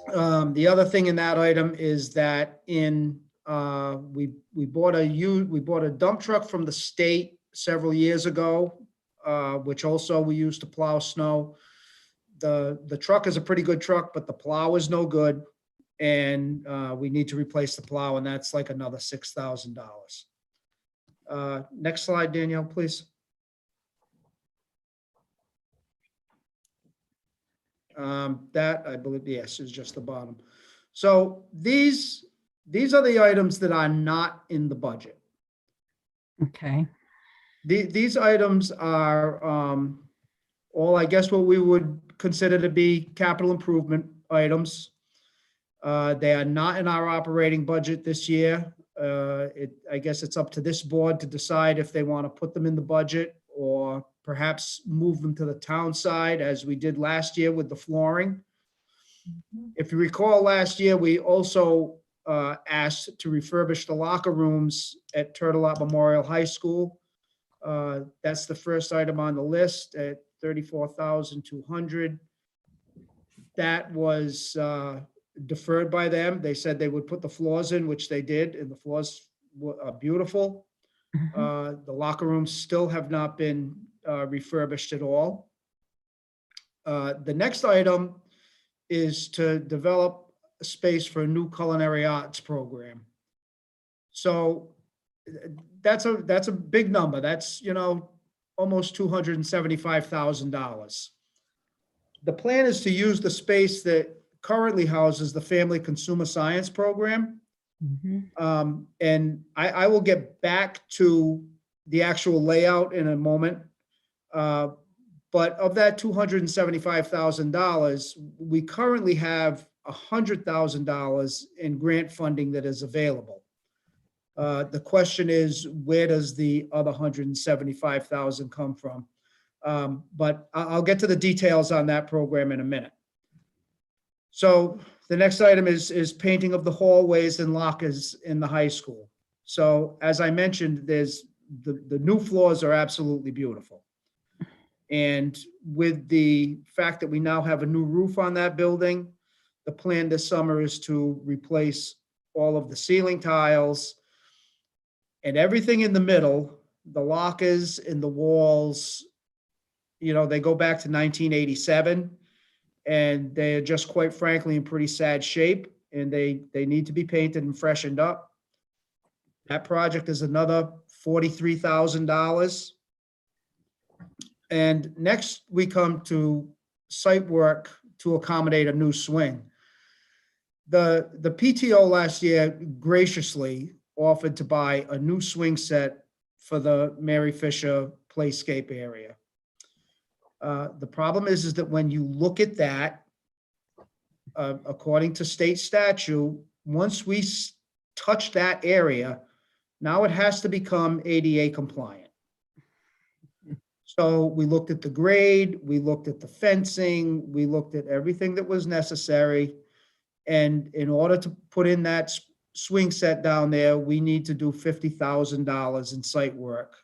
The other thing in that item is that we bought a dump truck from the state several years ago, which also we used to plow snow. The truck is a pretty good truck, but the plow is no good, and we need to replace the plow, and that's like another $6,000. Next slide, Danielle, please. That, I believe, yes, is just the bottom. So these are the items that are not in the budget. Okay. These items are all, I guess, what we would consider to be capital improvement items. They are not in our operating budget this year. I guess it's up to this board to decide if they want to put them in the budget or perhaps move them to the town side as we did last year with the flooring. If you recall, last year, we also asked to refurbish the locker rooms at Turtle Lot Memorial High School. That's the first item on the list at $34,200. That was deferred by them. They said they would put the floors in, which they did, and the floors are beautiful. The locker rooms still have not been refurbished at all. The next item is to develop a space for a new culinary arts program. So that's a big number. That's, almost $275,000. The plan is to use the space that currently houses the Family Consumer Science Program. And I will get back to the actual layout in a moment. But of that $275,000, we currently have $100,000 in grant funding that is available. The question is, where does the other $175,000 come from? But I'll get to the details on that program in a minute. So the next item is painting of the hallways and lockers in the high school. So as I mentioned, there's the new floors are absolutely beautiful. And with the fact that we now have a new roof on that building, the plan this summer is to replace all of the ceiling tiles and everything in the middle, the lockers and the walls. They go back to 1987 and they're just, quite frankly, in pretty sad shape, and they need to be painted and freshened up. That project is another $43,000. And next we come to site work to accommodate a new swing. The PTO last year graciously offered to buy a new swing set for the Mary Fisher Playscape area. The problem is that when you look at that, according to state statute, once we touch that area, now it has to become ADA compliant. So we looked at the grade, we looked at the fencing, we looked at everything that was necessary. And in order to put in that swing set down there, we need to do $50,000 in site work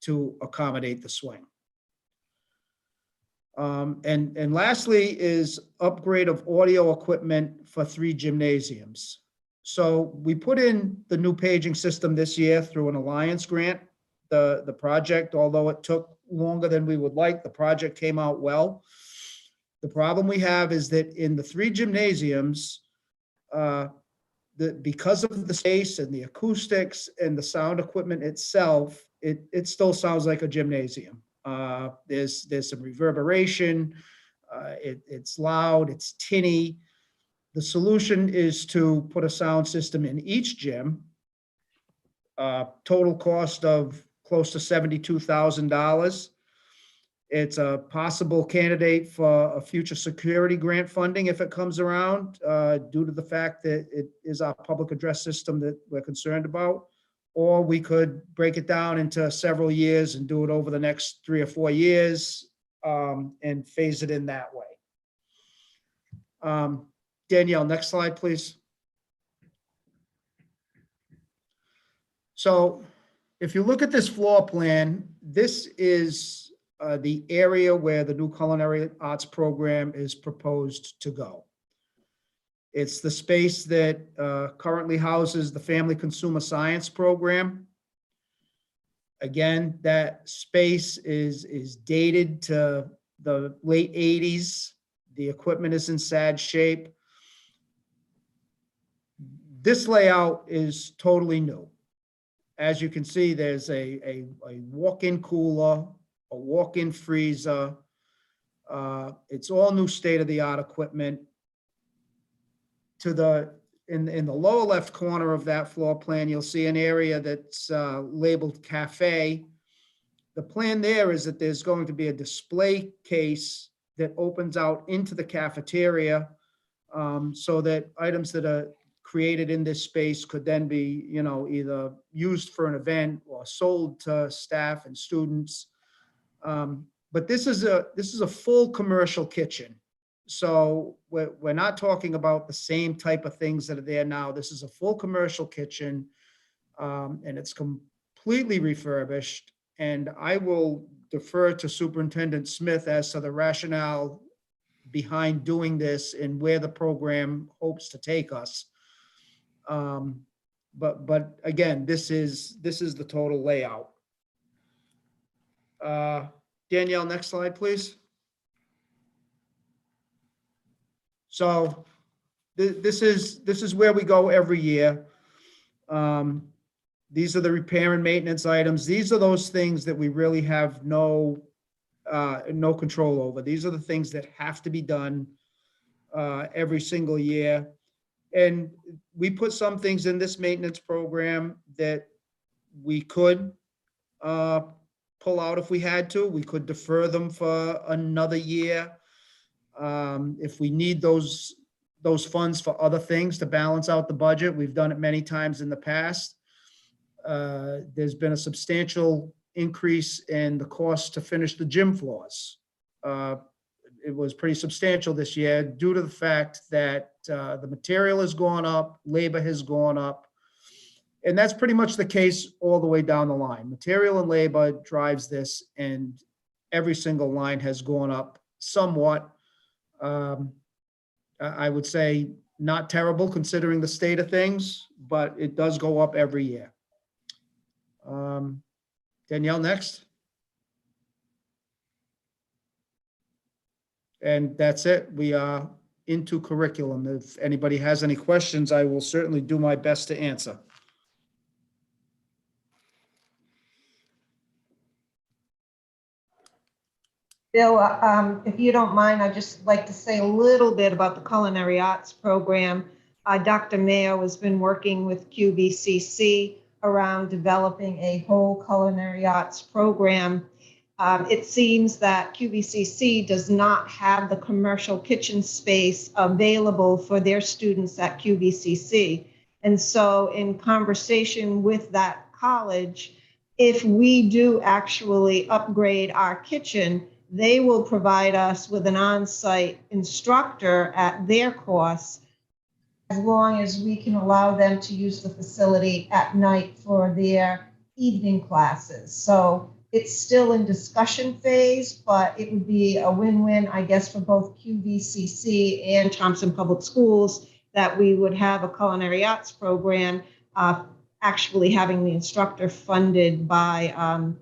to accommodate the swing. And lastly is upgrade of audio equipment for 3 gymnasiums. So we put in the new paging system this year through an alliance grant. The project, although it took longer than we would like, the project came out well. The problem we have is that in the 3 gymnasiums, because of the space and the acoustics and the sound equipment itself, it still sounds like a gymnasium. There's some reverberation. It's loud, it's tinny. The solution is to put a sound system in each gym. Total cost of close to $72,000. It's a possible candidate for a future security grant funding if it comes around, due to the fact that it is our public address system that we're concerned about. Or we could break it down into several years and do it over the next 3 or 4 years, and phase it in that way. Danielle, next slide, please. So if you look at this floor plan, this is the area where the new culinary arts program is proposed to go. It's the space that currently houses the Family Consumer Science Program. Again, that space is dated to the late 80s. The equipment is in sad shape. This layout is totally new. As you can see, there's a walk-in cooler, a walk-in freezer. It's all new state-of-the-art equipment. In the lower left corner of that floor plan, you'll see an area that's labeled cafe. the plan there is that there's going to be a display case that opens out into the cafeteria, so that items that are created in this space could then be, either used for an event or sold to staff and students. But this is a full commercial kitchen. So we're not talking about the same type of things that are there now. This is a full commercial kitchen, and it's completely refurbished. And I will defer to Superintendent Smith as to the rationale behind doing this and where the program hopes to take us. But again, this is the total layout. Danielle, next slide, please. So this is where we go every year. These are the repair and maintenance items. These are those things that we really have no control over. These are the things that have to be done every single year. And we put some things in this maintenance program that we could pull out if we had to. We could defer them for another year. If we need those funds for other things to balance out the budget, we've done it many times in the past. There's been a substantial increase in the cost to finish the gym floors. It was pretty substantial this year due to the fact that the material has gone up, labor has gone up. And that's pretty much the case all the way down the line. Material and labor drives this, and every single line has gone up somewhat. I would say not terrible considering the state of things, but it does go up every year. Danielle, next. And that's it. We are into curriculum. If anybody has any questions, I will certainly do my best to answer. Bill, if you don't mind, I'd just like to say a little bit about the Culinary Arts program. Dr. Mayo has been working with QVCC around developing a whole culinary arts program. It seems that QVCC does not have the commercial kitchen space available for their students at QVCC. And so in conversation with that college, if we do actually upgrade our kitchen, they will provide us with an on-site instructor at their cost, as long as we can allow them to use the facility at night for their evening classes. So it's still in discussion phase, but it would be a win-win, I guess, for both QVCC and Thompson Public Schools that we would have a culinary arts program, actually having the instructor funded by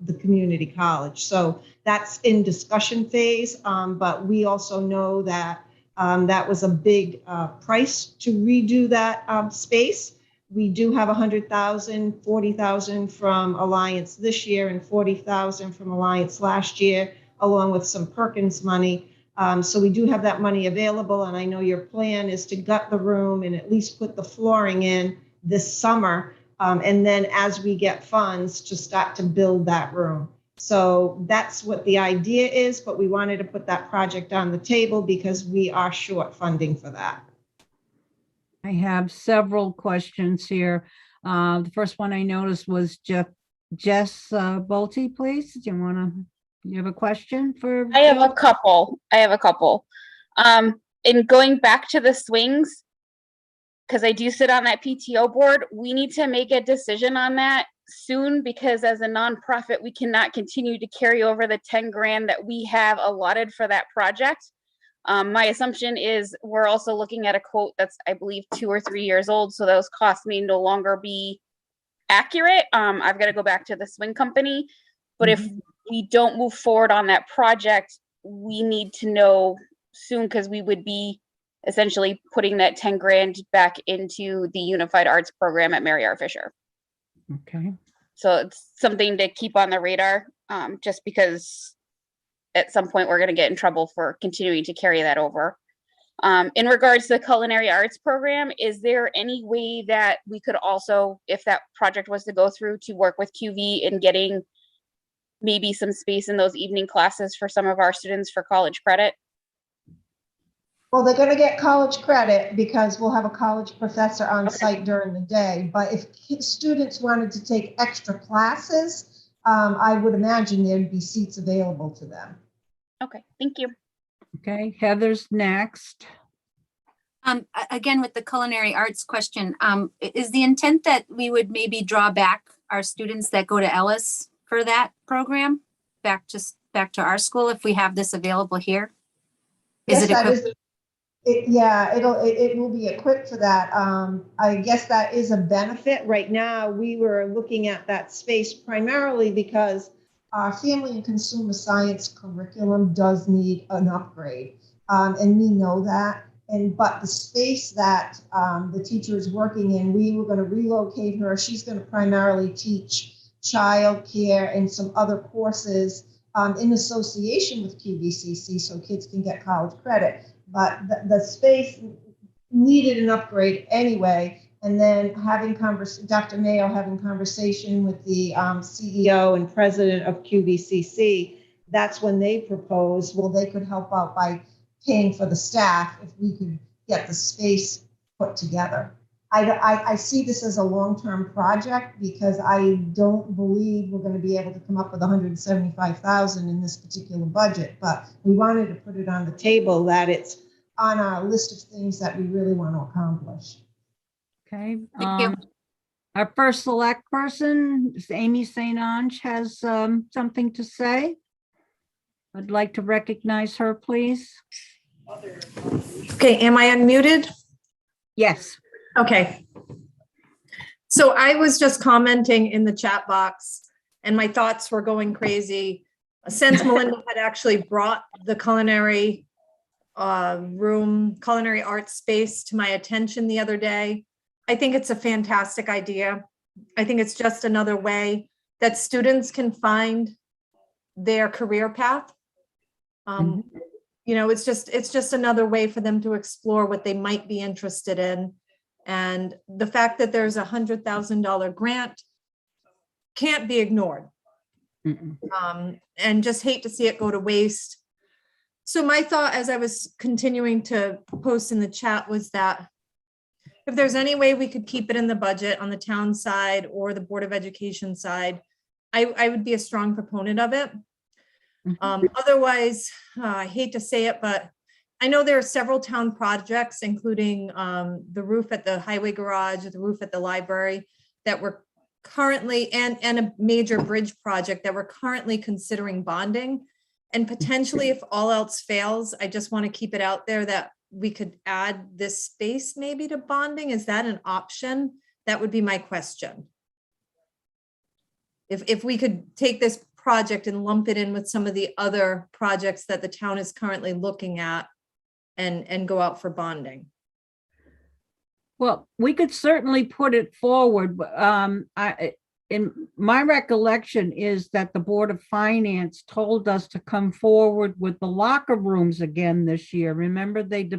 the community college. So that's in discussion phase, but we also know that that was a big price to redo that space. We do have 100,000, 40,000 from Alliance this year and 40,000 from Alliance last year, along with some Perkins money. So we do have that money available, and I know your plan is to gut the room and at least put the flooring in this summer, and then as we get funds to start to build that room. So that's what the idea is, but we wanted to put that project on the table because we are short funding for that. I have several questions here. The first one I noticed was Jess Bolte, please. Do you have a question for? I have a couple. In going back to the swings, because I do sit on that PTO board, we need to make a decision on that soon, because as a nonprofit, we cannot continue to carry over the 10 grand that we have allotted for that project. My assumption is we're also looking at a quote that's, I believe, 2 or 3 years old. So those costs may no longer be accurate. I've got to go back to the swing company. But if we don't move forward on that project, we need to know soon, because we would be essentially putting that 10 grand back into the Unified Arts program at Mary R. Fisher. Okay. So it's something to keep on the radar, just because at some point we're going to get in trouble for continuing to carry that over. In regards to the Culinary Arts program, is there any way that we could also, if that project was to go through, to work with QV in getting maybe some space in those evening classes for some of our students for college credit? Well, they're gonna get college credit because we'll have a college professor on site during the day. But if students wanted to take extra classes, I would imagine there'd be seats available to them. Okay, thank you. Okay, Heather's next. Again, with the culinary arts question, is the intent that we would maybe draw back our students that go to Ellis for that program back to our school if we have this available here? Yes, that is. Yeah, it will be equipped for that. I guess that is a benefit. Right now, we were looking at that space primarily because our family and consumer science curriculum does need an upgrade. And we know that. But the space that the teacher is working in, we were going to relocate her. She's going to primarily teach childcare and some other courses in association with QVCC so kids can get college credit. But the space needed an upgrade anyway. And then Dr. Mayo having conversation with the CEO and president of QVCC, that's when they proposed, well, they could help out by paying for the staff if we could get the space put together. I see this as a long-term project because I don't believe we're going to be able to come up with $175,000 in this particular budget, but we wanted to put it on the table that it's on our list of things that we really want to accomplish. Okay. Thank you. Our first select person, Amy St. Ange, has something to say. I'd like to recognize her, please. Okay, am I unmuted? Yes. Okay. So I was just commenting in the chat box and my thoughts were going crazy since Melinda had actually brought the culinary culinary arts space to my attention the other day. I think it's a fantastic idea. I think it's just another way that students can find their career path. You know, it's just another way for them to explore what they might be interested in. And the fact that there's $100,000 grant can't be ignored. And just hate to see it go to waste. So my thought as I was continuing to post in the chat was that if there's any way we could keep it in the budget on the town side or the Board of Education side, I would be a strong proponent of it. Otherwise, I hate to say it, but I know there are several town projects, including the roof at the highway garage, the roof at the library, that we're currently, and a major bridge project that we're currently considering bonding. And potentially, if all else fails, I just want to keep it out there that we could add this space maybe to bonding. Is that an option? That would be my question. If we could take this project and lump it in with some of the other projects that the town is currently looking at and go out for bonding. Well, we could certainly put it forward. In my recollection is that the Board of Finance told us to come forward with the locker rooms again this year. Remember they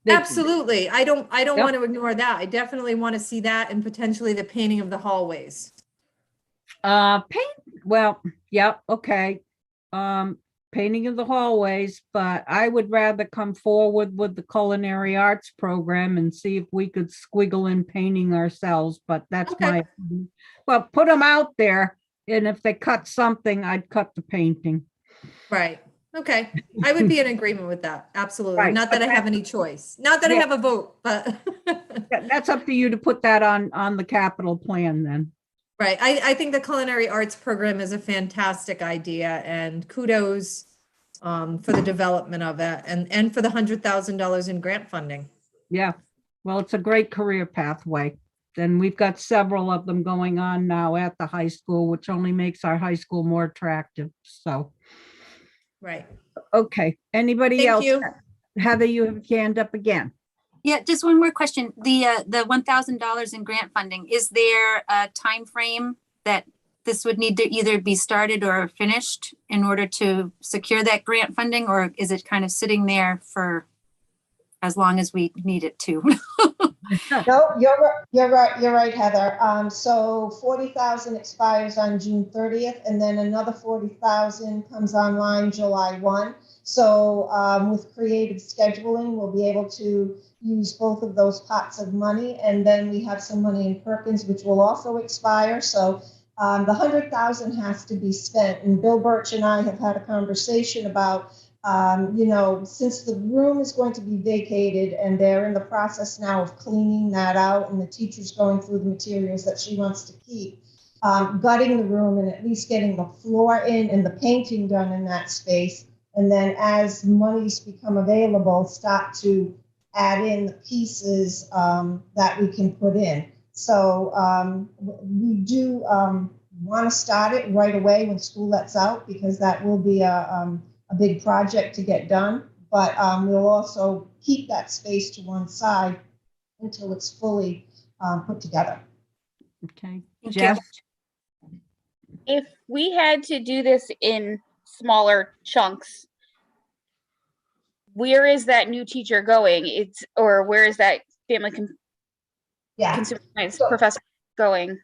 Absolutely. I don't Yep. want to ignore that. I definitely want to see that and potentially the painting of the hallways. Well, yeah, okay. Painting of the hallways, but I would rather come forward with the culinary arts program and see if we could squiggle in painting ourselves, but that's Okay. well, put them out there. And if they cut something, I'd cut the painting. Right. Okay. I would be in agreement with that. Absolutely. Right. Not that I have any choice. Not that I Yeah. have a vote, but That's up to you to put that on the capital plan then. right. I think the culinary arts program is a fantastic idea and kudos for the development of it and for the $100,000 in grant funding. Yeah, well, it's a great career pathway. And we've got several of them going on now at the high school, which only makes our high school more attractive. So, Right. okay, anybody Thank else? you. Heather, you have your hand up again. Yeah, just one more question. The $1,000 in grant funding, is there a time frame that this would need to either be started or finished in order to secure that grant funding, or is it kind of sitting there for as long as we need it to? No, you're right, Heather. So 40,000 expires on June 30th, and then another 40,000 comes online July 1. So with creative scheduling, we'll be able to use both of those pots of money, and then we have some money in Perkins, which will also expire. So the 100,000 has to be spent, and Bill Birch and I have had a conversation about since the room is going to be vacated and they're in the process now of cleaning that out and the teacher's going through the materials that she wants to keep, gutting the room and at least getting the floor in and the painting done in that space. And then as monies become available, start to add in the pieces that we can put in. So we do want to start it right away when school lets out, because that will be a big project to get done, but we'll also keep that space to one side until it's fully put together. Okay, Thank you. Jeff? If we had to do this in smaller chunks, where is that new teacher going? Or where is that family consumer science professor going?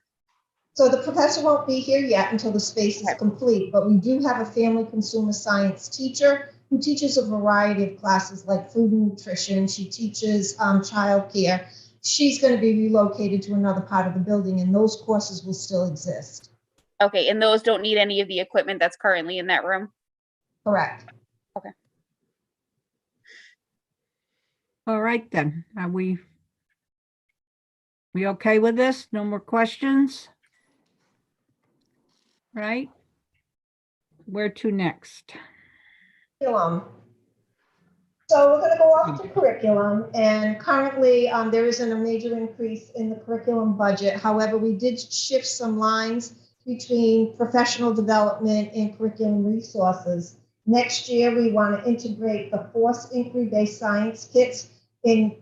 So the professor won't be here yet until the space is complete, but we do have a family consumer science teacher who teaches a variety of classes like food and nutrition. She teaches childcare. She's going to be relocated to another part of the building, and those courses will still exist. Okay, and those don't need any of the equipment that's currently in that room? Correct. Okay. All right, then. Are we okay with this? No more questions? Right? Where to next? Curriculum. So we're going to go off to curriculum, and currently there isn't a major increase in the curriculum budget. However, we did shift some lines between professional development and curriculum resources. Next year, we want to integrate the forced inquiry-based science kits in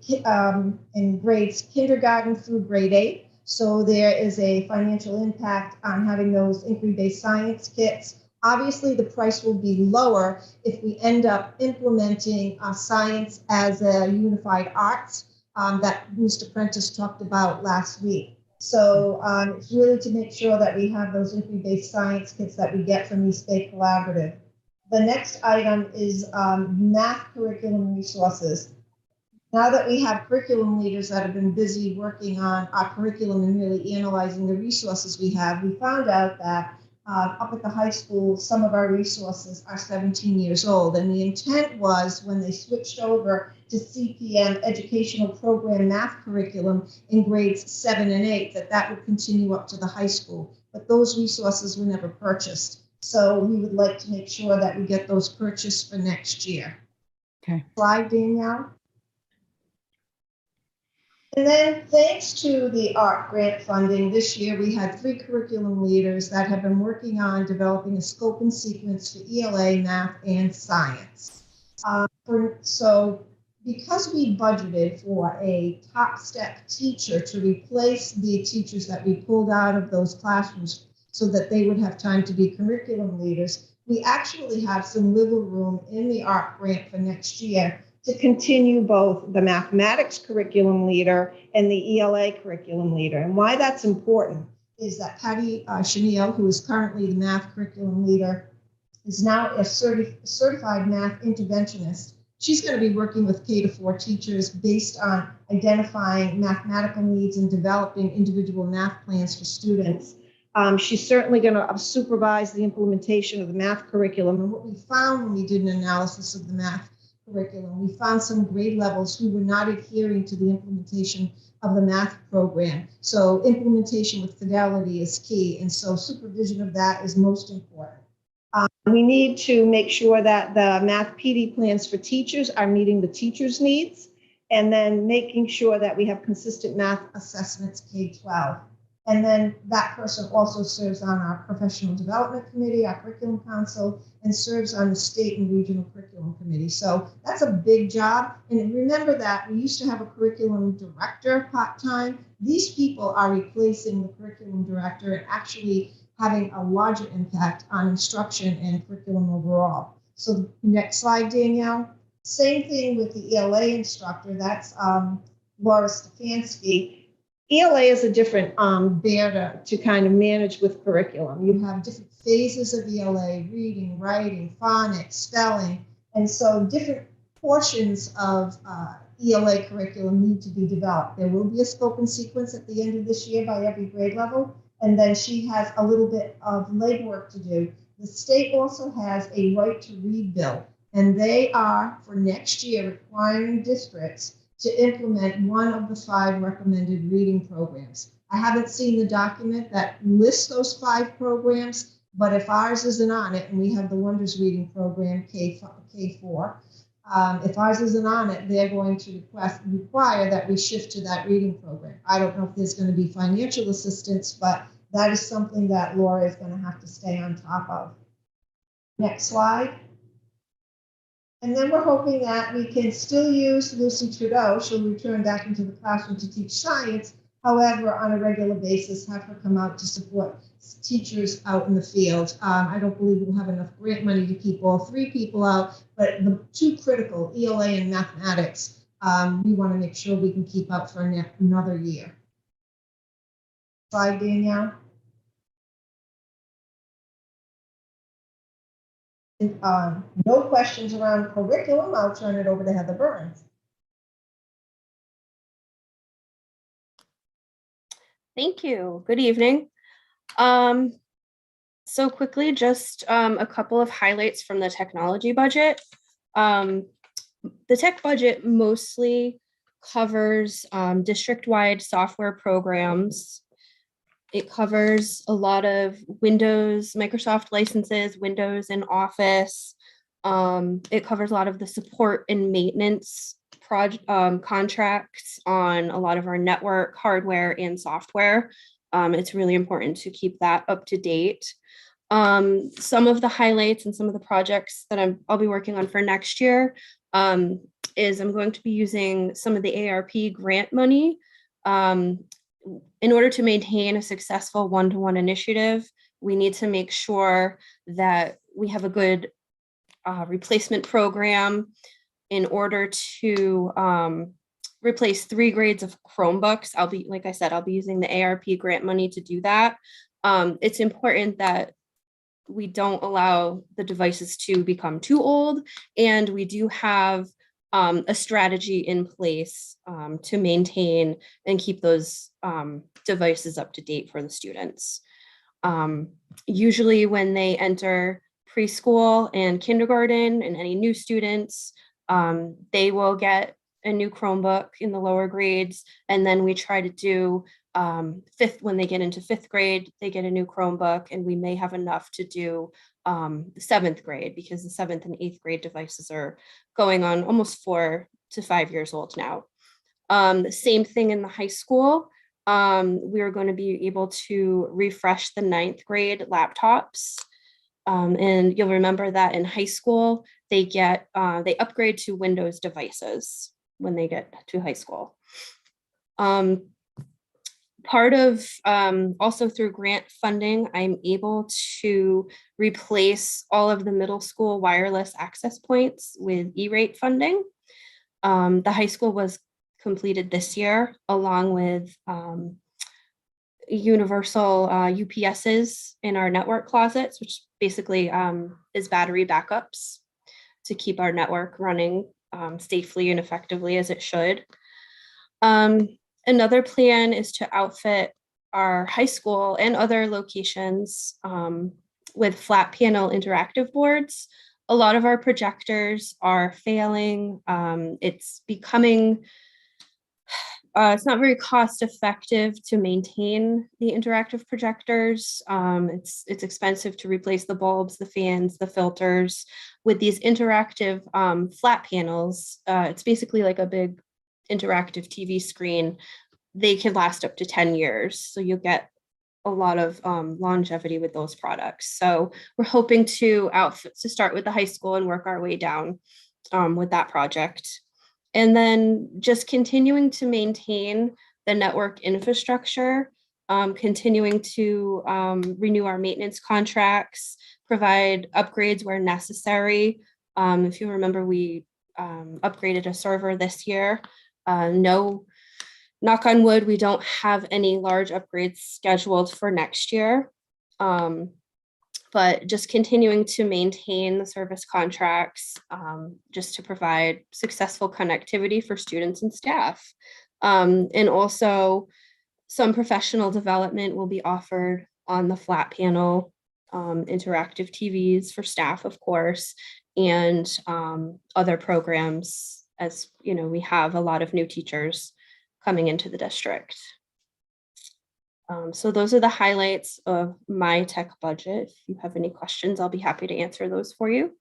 grades kindergarten through grade 8. So there is a financial impact on having those inquiry-based science kits. Obviously, the price will be lower if we end up implementing science as a unified arts that Mr. Prentice talked about last week. So it's really to make sure that we have those inquiry-based science kits that we get from East Bay Collaborative. The next item is math curriculum resources. Now that we have curriculum leaders that have been busy working on our curriculum and really analyzing the resources we have, we found out that up at the high school, some of our resources are 17 years old. And the intent was, when they switched over to CPM educational program math curriculum in grades 7 and 8, that would continue up to the high school. But those resources were never purchased. So we would like to make sure that we get those purchased for next year. Okay. Slide, Danielle. And then, thanks to the ARC grant funding, this year we had 3 curriculum leaders that have been working on developing a scope and sequence for ELA, math, and science. So because we budgeted for a top step teacher to replace the teachers that we pulled out of those classrooms so that they would have time to be curriculum leaders, we actually have some wiggle room in the ARC grant for next year to continue both the mathematics curriculum leader and the ELA curriculum leader. And why that's important is that Patty Chenille, who is currently the math curriculum leader, is now a certified math interventionist. She's going to be working with K-4 teachers based on identifying mathematical needs and developing individual math plans for students. She's certainly going to supervise the implementation of the math curriculum. And what we found when we did an analysis of the math curriculum, we found some grade levels who were not adhering to the implementation of the math program. So implementation with fidelity is key. And so supervision of that is most important. We need to make sure that the math PD plans for teachers are meeting the teachers' needs, and then making sure that we have consistent math assessments K-12. And then that person also serves on our professional development committee, our curriculum council, and serves on the state and regional curriculum committee. So that's a big job. And remember that we used to have a curriculum director part-time. These people are replacing the curriculum director and actually having a larger impact on instruction and curriculum overall. So next slide, Danielle. Same thing with the ELA instructor. That's Laura Stefanski, ELA is a different banner to kind of manage with curriculum. You have different phases of ELA, reading, writing, phonics, spelling, and so different portions of ELA curriculum need to be developed. There will be a spoken sequence at the end of this year by every grade level, and then she has a little bit of legwork to do. The state also has a right to read bill, and they are, for next year, requiring districts to implement one of the 5 recommended reading programs. I haven't seen the document that lists those 5 programs, but if ours isn't on it, and we have the Wonders Reading Program, K4, if ours isn't on it, they're going to require that we shift to that reading program. I don't know if there's going to be financial assistance, but that is something that Laura is going to have to stay on top of. Next slide. And then we're hoping that we can still use Lucy Trudeau. She'll return back into the classroom to teach science. However, on a regular basis, have her come out to support teachers out in the field. I don't believe we'll have enough grant money to keep all 3 people out, but the 2 critical, ELA and mathematics, we want to make sure we can keep up for another year. Slide, Danielle. No questions around curriculum. I'll turn it over to Heather Burns. Thank you. Good evening. So quickly, just a couple of highlights from the technology budget. The tech budget mostly covers district-wide software programs. It covers a lot of Windows, Microsoft licenses, Windows and Office. It covers a lot of the support and maintenance contracts on a lot of our network hardware and software. It's really important to keep that up to date. Some of the highlights and some of the projects that I'll be working on for next year is I'm going to be using some of the ARP grant money. In order to maintain a successful one-to-one initiative, we need to make sure that we have a good replacement program in order to replace 3 grades of Chromebooks. Like I said, I'll be using the ARP grant money to do that. It's important that we don't allow the devices to become too old, and we do have a strategy in place to maintain and keep those devices up to date for the students. Usually when they enter preschool and kindergarten and any new students, they will get a new Chromebook in the lower grades. And then we try to do when they get into 5th grade, they get a new Chromebook, and we may have enough to do the 7th grade, because the 7th and 8th grade devices are going on almost 4 to 5 years old now. The same thing in the high school. We're going to be able to refresh the 9th grade laptops. And you'll remember that in high school, they upgrade to Windows devices when they get to high school. Part of also through grant funding, I'm able to replace all of the middle school wireless access points with E-rate funding. The high school was completed this year, along with universal UPSs in our network closets, which basically is battery backups to keep our network running safely and effectively as it should. Another plan is to outfit our high school and other locations with flat panel interactive boards. A lot of our projectors are failing. It's becoming, it's not very cost effective to maintain the interactive projectors. It's expensive to replace the bulbs, the fans, the filters. With these interactive flat panels, it's basically like a big interactive TV screen. They can last up to 10 years. So you'll get a lot of longevity with those products. So we're hoping to start with the high school and work our way down with that project. And then just continuing to maintain the network infrastructure, continuing to renew our maintenance contracts, provide upgrades where necessary. If you remember, we upgraded a server this year. No knock on wood, we don't have any large upgrades scheduled for next year. But just continuing to maintain the service contracts, just to provide successful connectivity for students and staff. And also some professional development will be offered on the flat panel, interactive TVs for staff, of course, and other programs, as you know, we have a lot of new teachers coming into the district. So those are the highlights of my tech budget. If you have any questions, I'll be happy to answer those for you.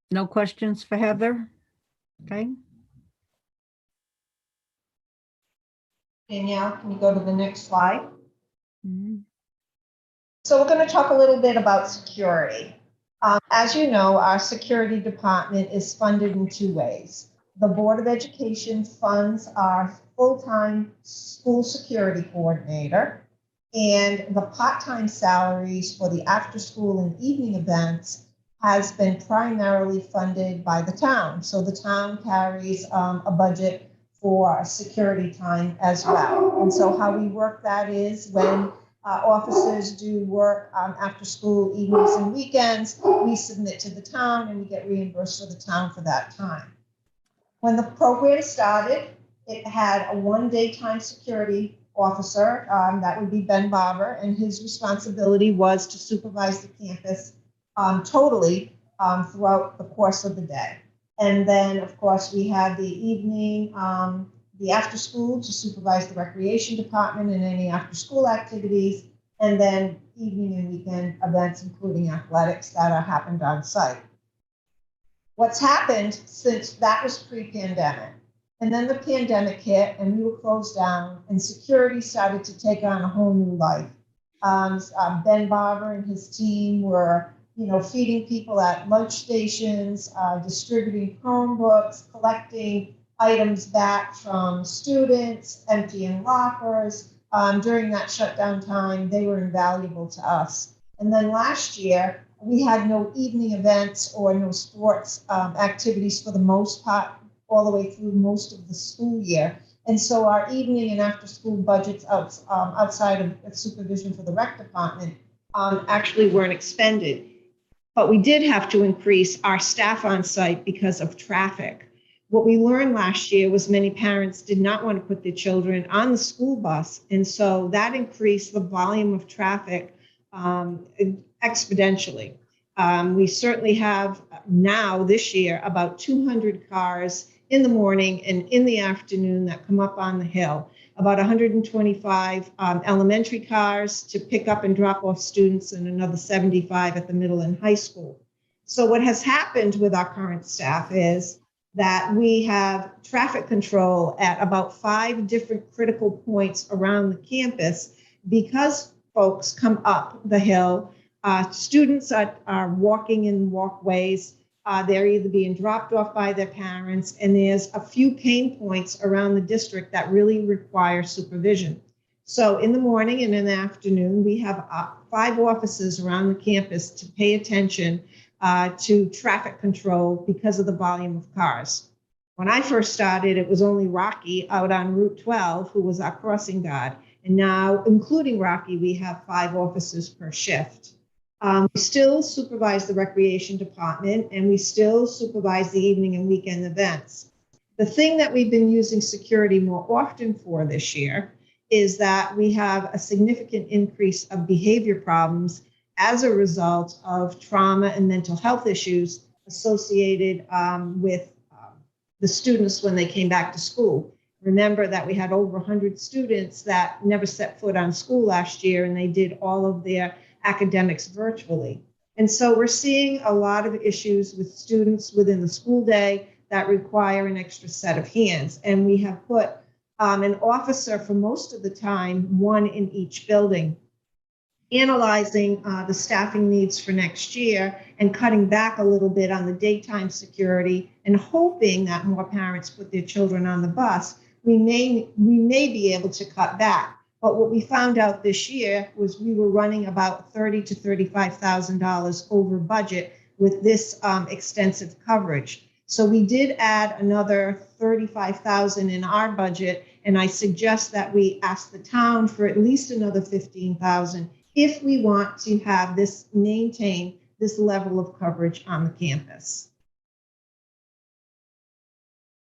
No questions for Heather? Okay. Danielle, can you go to the next slide? Mhm. So we're going to talk a little bit about security. As you know, our security department is funded in two ways. The Board of Education funds our full-time school security coordinator, and the part-time salaries for the after-school and evening events has been primarily funded by the town. So the town carries a budget for security time as well. And so how we work that is when officers do work after school, evenings and weekends, we submit to the town and we get reimbursed for the town for that time. When the program started, it had a one daytime security officer, that would be Ben Barber, and his responsibility was to supervise the campus totally throughout the course of the day. And then, of course, we had the evening, the after school to supervise the recreation department and any after school activities, and then evening and weekend events, including athletics that are happened on site. What's happened since that was pre-pandemic, and then the pandemic hit and we were closed down and security started to take on a whole new life. Ben Barber and his team were feeding people at lunch stations, distributing Chromebooks, collecting items back from students, emptying lockers. During that shutdown time, they were invaluable to us. And then last year, we had no evening events or no sports activities for the most part, all the way through most of the school year. And so our evening and after school budgets outside of supervision for the rec department actually weren't expended. But we did have to increase our staff on site because of traffic. What we learned last year was many parents did not want to put their children on the school bus. And so that increased the volume of traffic exponentially. We certainly have now this year about 200 cars in the morning and in the afternoon that come up on the hill. About 125 elementary cars to pick up and drop off students, and another 75 at the middle and high school. So what has happened with our current staff is that we have traffic control at about 5 different critical points around the campus because folks come up the hill. Students are walking in walkways. They're either being dropped off by their parents, and there's a few pain points around the district that really require supervision. So in the morning and in the afternoon, we have 5 officers around the campus to pay attention to traffic control because of the volume of cars. When I first started, it was only Rocky out on Route 12 who was our crossing guard. And now, including Rocky, we have 5 officers per shift. We still supervise the recreation department, and we still supervise the evening and weekend events. The thing that we've been using security more often for this year is that we have a significant increase of behavior problems as a result of trauma and mental health issues associated with the students when they came back to school. Remember that we had over 100 students that never set foot on school last year, and they did all of their academics virtually. And so we're seeing a lot of issues with students within the school day that require an extra set of hands. And we have put an officer for most of the time, 1 in each building, analyzing the staffing needs for next year and cutting back a little bit on the daytime security and hoping that more parents put their children on the bus, we may be able to cut back. But what we found out this year was we were running about $30,000 to $35,000 over budget with this extensive coverage. So we did add another $35,000 in our budget, and I suggest that we ask the town for at least another $15,000 if we want to have this, maintain this level of coverage on the campus.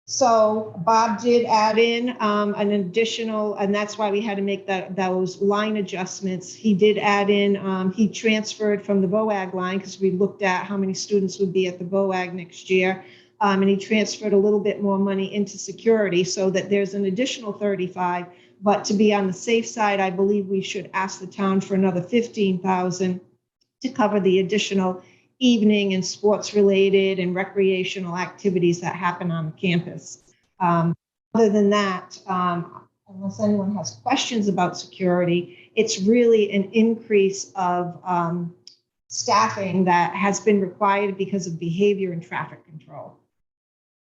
So Bob did add in an additional, and that's why we had to make those line adjustments. He did add in, he transferred from the BOAG line because we looked at how many students would be at the BOAG next year. And he transferred a little bit more money into security so that there's an additional 35. But to be on the safe side, I believe we should ask the town for another 15,000 to cover the additional evening and sports related and recreational activities that happen on the campus. Other than that, unless anyone has questions about security, it's really an increase of staffing that has been required because of behavior and traffic control.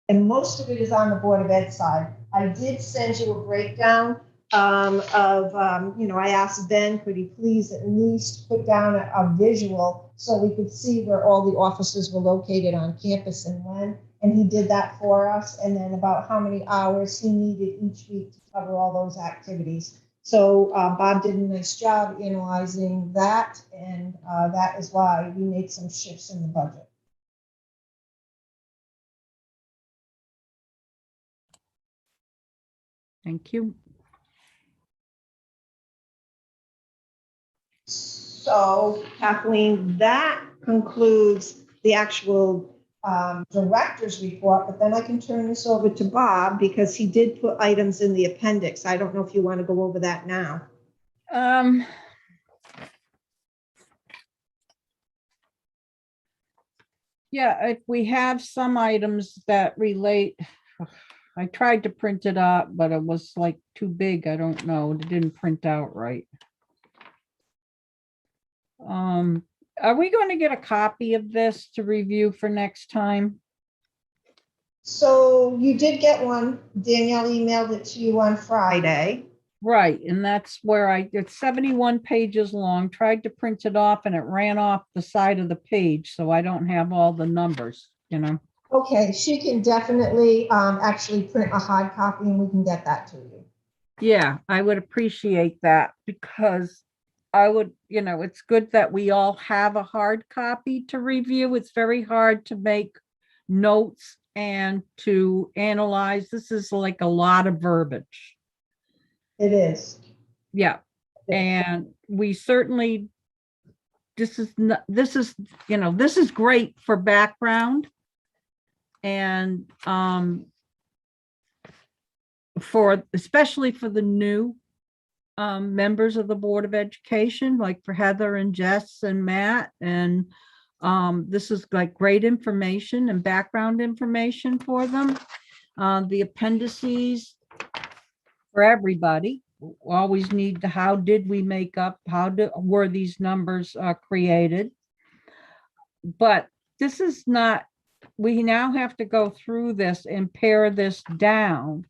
And most of it is on the Board of Ed side. I did send you a breakdown I asked Ben, could he please at least put down a visual so we could see where all the offices were located on campus and when, and he did that for us, and then about how many hours he needed each week to cover all those activities. So Bob did a nice job analyzing that, and that is why we made some shifts in the budget. Thank you. So Kathleen, that concludes the actual director's report, but then I can turn this over to Bob because he did put items in the appendix. I don't know if you want to go over that now. Yeah, if we have some items that relate, I tried to print it up, but it was like too big. I don't know. It didn't print out right. Are we going to get a copy of this to review for next time? So you did get one. Danielle emailed it to you on Friday. Right, and that's where it's 71 pages long, tried to print it off and it ran off the side of the page, so I don't have all the numbers, Okay, she can definitely actually print a hard copy and we can get that to you. Yeah, I would appreciate that because I would, it's good that we all have a hard copy to review. It's very hard to make notes and to analyze. This is like a lot of verbiage. It is. Yeah. And we certainly, this is great for background and especially for the new members of the Board of Education, like for Heather and Jess and Matt. And this is like great information and background information for them. The appendices for everybody always need how did we make up, were these numbers created? But this is not, we now have to go through this and pare this down.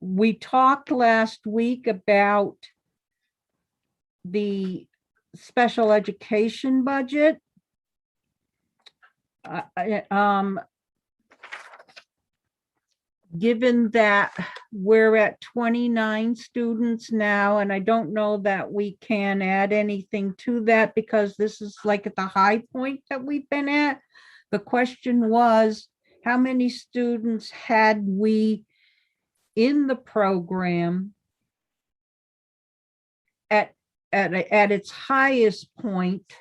We talked last week about the special education budget. Given that we're at 29 students now, and I don't know that we can add anything to that because this is like at the high point that we've been at. The question was, how many students had we in the program at its highest point?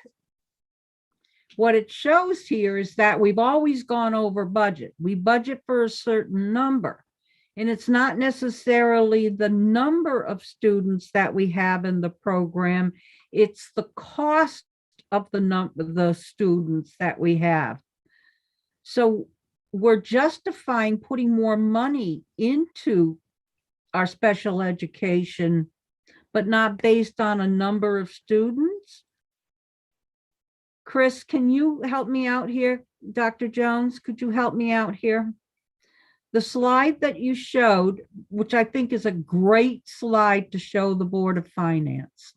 What it shows here is that we've always gone over budget. We budget for a certain number, and it's not necessarily the number of students that we have in the program. It's the cost of the students that we have. So we're justifying putting more money into our special education, but not based on a number of students. Chris, can you help me out here? Dr. Jones, could you help me out here? the slide that you showed, which I think is a great slide to show the Board of Finance,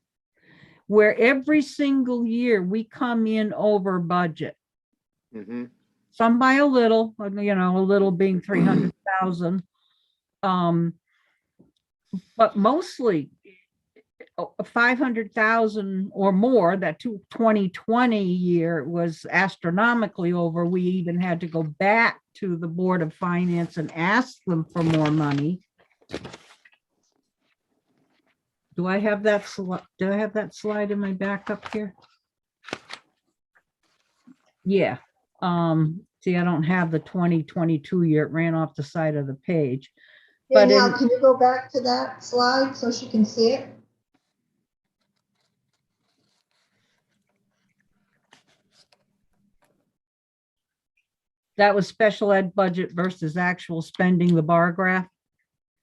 where every single year we come in over budget, Mhm. some by a little, a little being 300,000. But mostly 500,000 or more. That 2020 year was astronomically over. We even had to go back to the Board of Finance and ask them for more money. Do I have that slide in my backup here? Yeah. See, I don't have the 2022 year. It ran off the side of the page. But Danielle, can you go back to that slide so she can see it? that was special ed budget versus actual spending, the bar graph.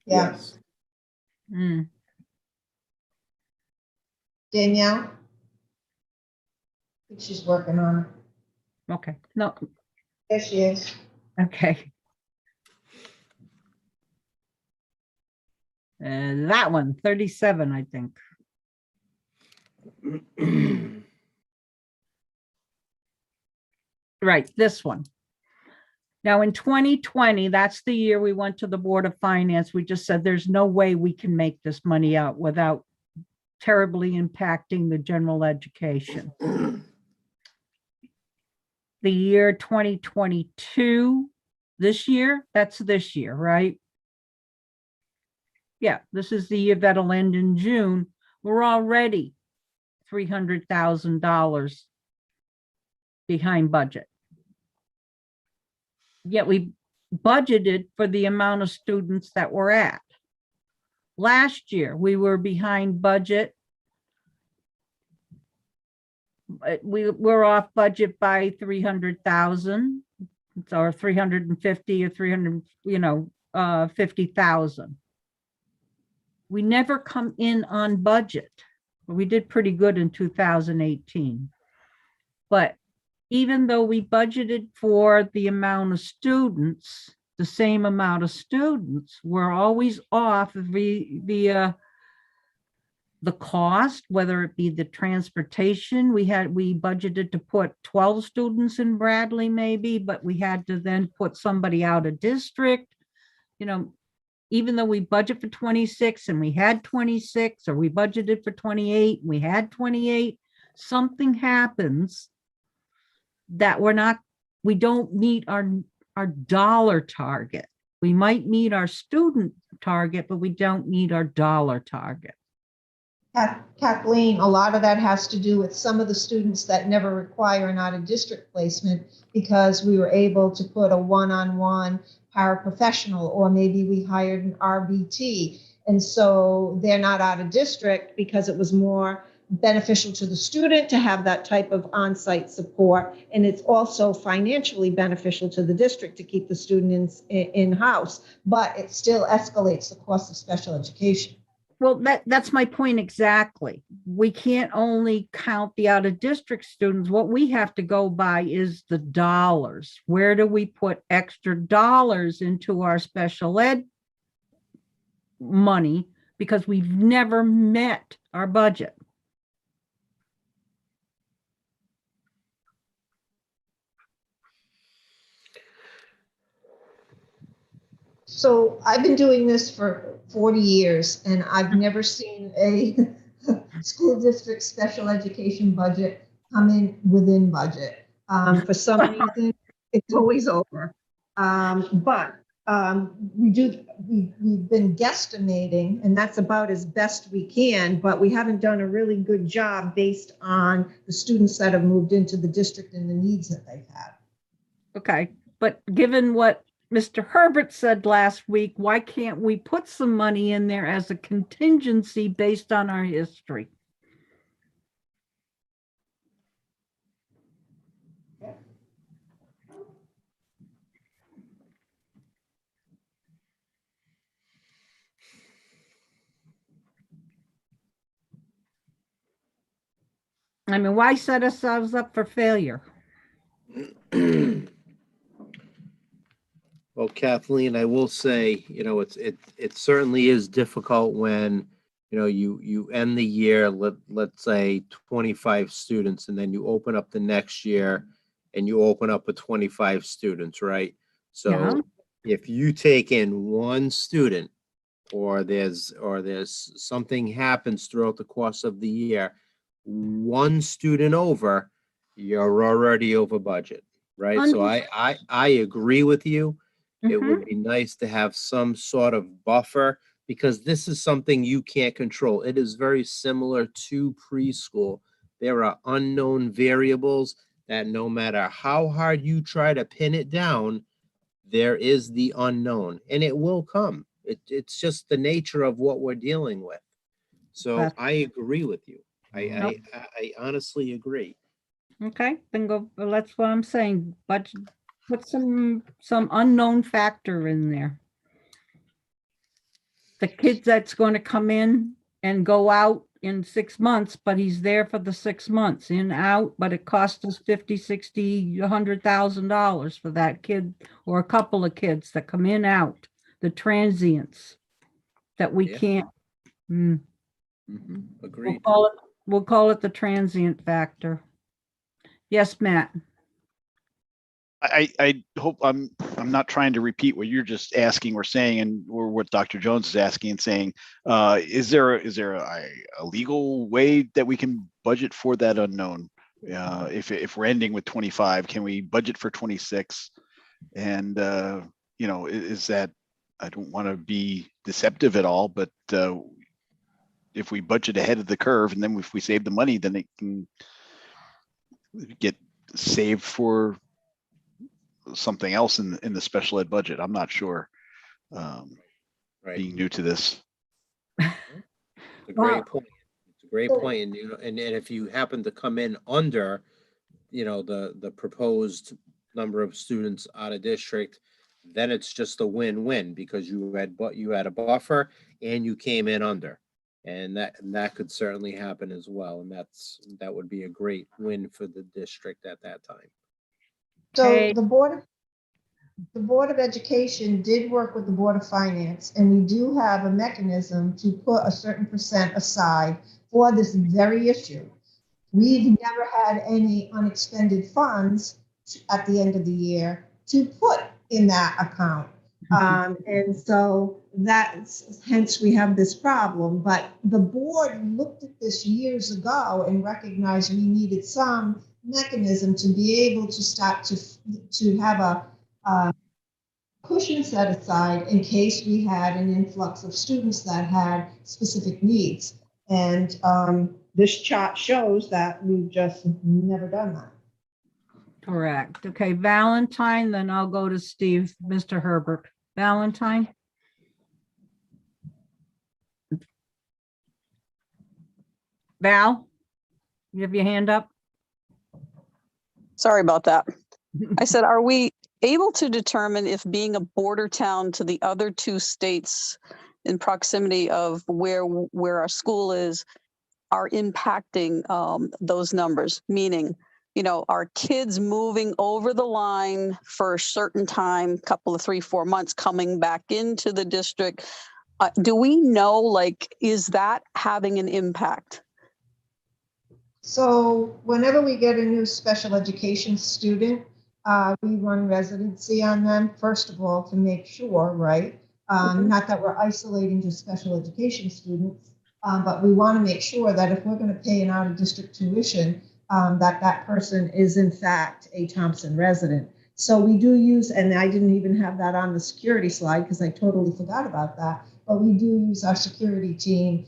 Yes. Hmm. Danielle? I think she's working on it. Okay, no, There she is. okay. And that one, 37, I think. Right, this one. Now in 2020, that's the year we went to the Board of Finance. We just said, there's no way we can make this money out without terribly impacting the general education. The year 2022, this year, that's this year, right? Yeah, this is the year that'll end in June. We're already $300,000 behind budget. Yet we budgeted for the amount of students that we're at. Last year, we were behind budget. We were off budget by 300,000 or 350 or 300, 50,000. We never come in on budget. We did pretty good in 2018. But even though we budgeted for the amount of students, the same amount of students, we're always off via the cost, whether it be the transportation. We budgeted to put 12 students in Bradley maybe, but we had to then put somebody out of district. Even though we budget for 26 and we had 26, or we budgeted for 28, we had 28, something happens that we don't meet our dollar target. We might meet our student target, but we don't meet our dollar target. Kathleen, a lot of that has to do with some of the students that never require an out-of-district placement, because we were able to put a one-on-one paraprofessional, or maybe we hired an RBT. And so they're not out of district because it was more beneficial to the student to have that type of on-site support. And it's also financially beneficial to the district to keep the student in-house, but it still escalates the cost of special education. Well, that's my point exactly. We can't only count the out-of-district students. What we have to go by is the dollars. Where do we put extra dollars into our special ed money? Because we've never met our budget. So I've been doing this for 40 years, and I've never seen a school district special education budget come in within budget. For some reason, it's always over. But we've been guesstimating, and that's about as best we can, but we haven't done a really good job based on the students that have moved into the district and the needs that they've had. Okay, but given what Mr. Herbert said last week, why can't we put some money in there as a contingency based on our history? I mean, why set ourselves up for failure? Well, Kathleen, I will say, it certainly is difficult when, you end the year, let's say 25 students, and then you open up the next year and you open up with 25 students, right? Yeah. So if you take in one student or there's something happens throughout the course of the year, one student over, you're already over budget, right? So I agree with you. It would be nice to have some sort of buffer because this is something you can't control. It is very similar to preschool. There are unknown variables that no matter how hard you try to pin it down, there is the unknown and it will come. It's just the nature of what we're dealing with. So I agree with you. I honestly agree. Okay, then go, well, that's what I'm saying, but put some unknown factor in there. The kid that's going to come in and go out in 6 months, but he's there for the 6 months, in, out, but it costs us $50, $60, $100,000 for that kid or a couple of kids that come in, out, the transients that we Yeah. can't. Agreed. We'll call it the transient factor. Yes, Matt. I hope I'm not trying to repeat what you're just asking or saying, or what Dr. Jones is asking and saying. Is there a legal way that we can budget for that unknown? If we're ending with 25, can we budget for 26? And is that, I don't want to be deceptive at all, but if we budget ahead of the curve and then if we save the money, then it can get saved for something else in the special ed budget. I'm not sure. Right. Being new to this. It's a great point. It's a great point. And if you happen to come in under, the proposed number of students out of district, then it's just a win-win because you had a buffer and you came in under. And that could certainly happen as well. And that would be a great win for the district at that time. So the Board of Education did work with the Board of Finance, and we do have a mechanism to put a certain percent aside for this very issue. We've never had any unexpended funds at the end of the year to put in that account. And so that's, hence we have this problem, but the board looked at this years ago and recognized we needed some mechanism to be able to start to have a cushion set aside in case we had an influx of students that had specific needs. And this chart shows that we've just never done that. Correct. Okay, Valentine, then I'll go to Steve, Mr. Herbert. Valentine? Val, you have your hand up? Sorry about that. I said, are we able to determine if being a border town to the other two states in proximity of where our school is are impacting those numbers? Meaning, are kids moving over the line for a certain time, couple of 3-4 months, coming back into the district? Do we know, is that having an impact? So whenever we get a new special education student, we run residency on them, first of all, to make sure, right? Not that we're isolating just special education students, but we want to make sure that if we're going to pay an out-of-district tuition, that person is in fact a Thompson resident. So we do use, and I didn't even have that on the security slide because I totally forgot about that, but we do use our security team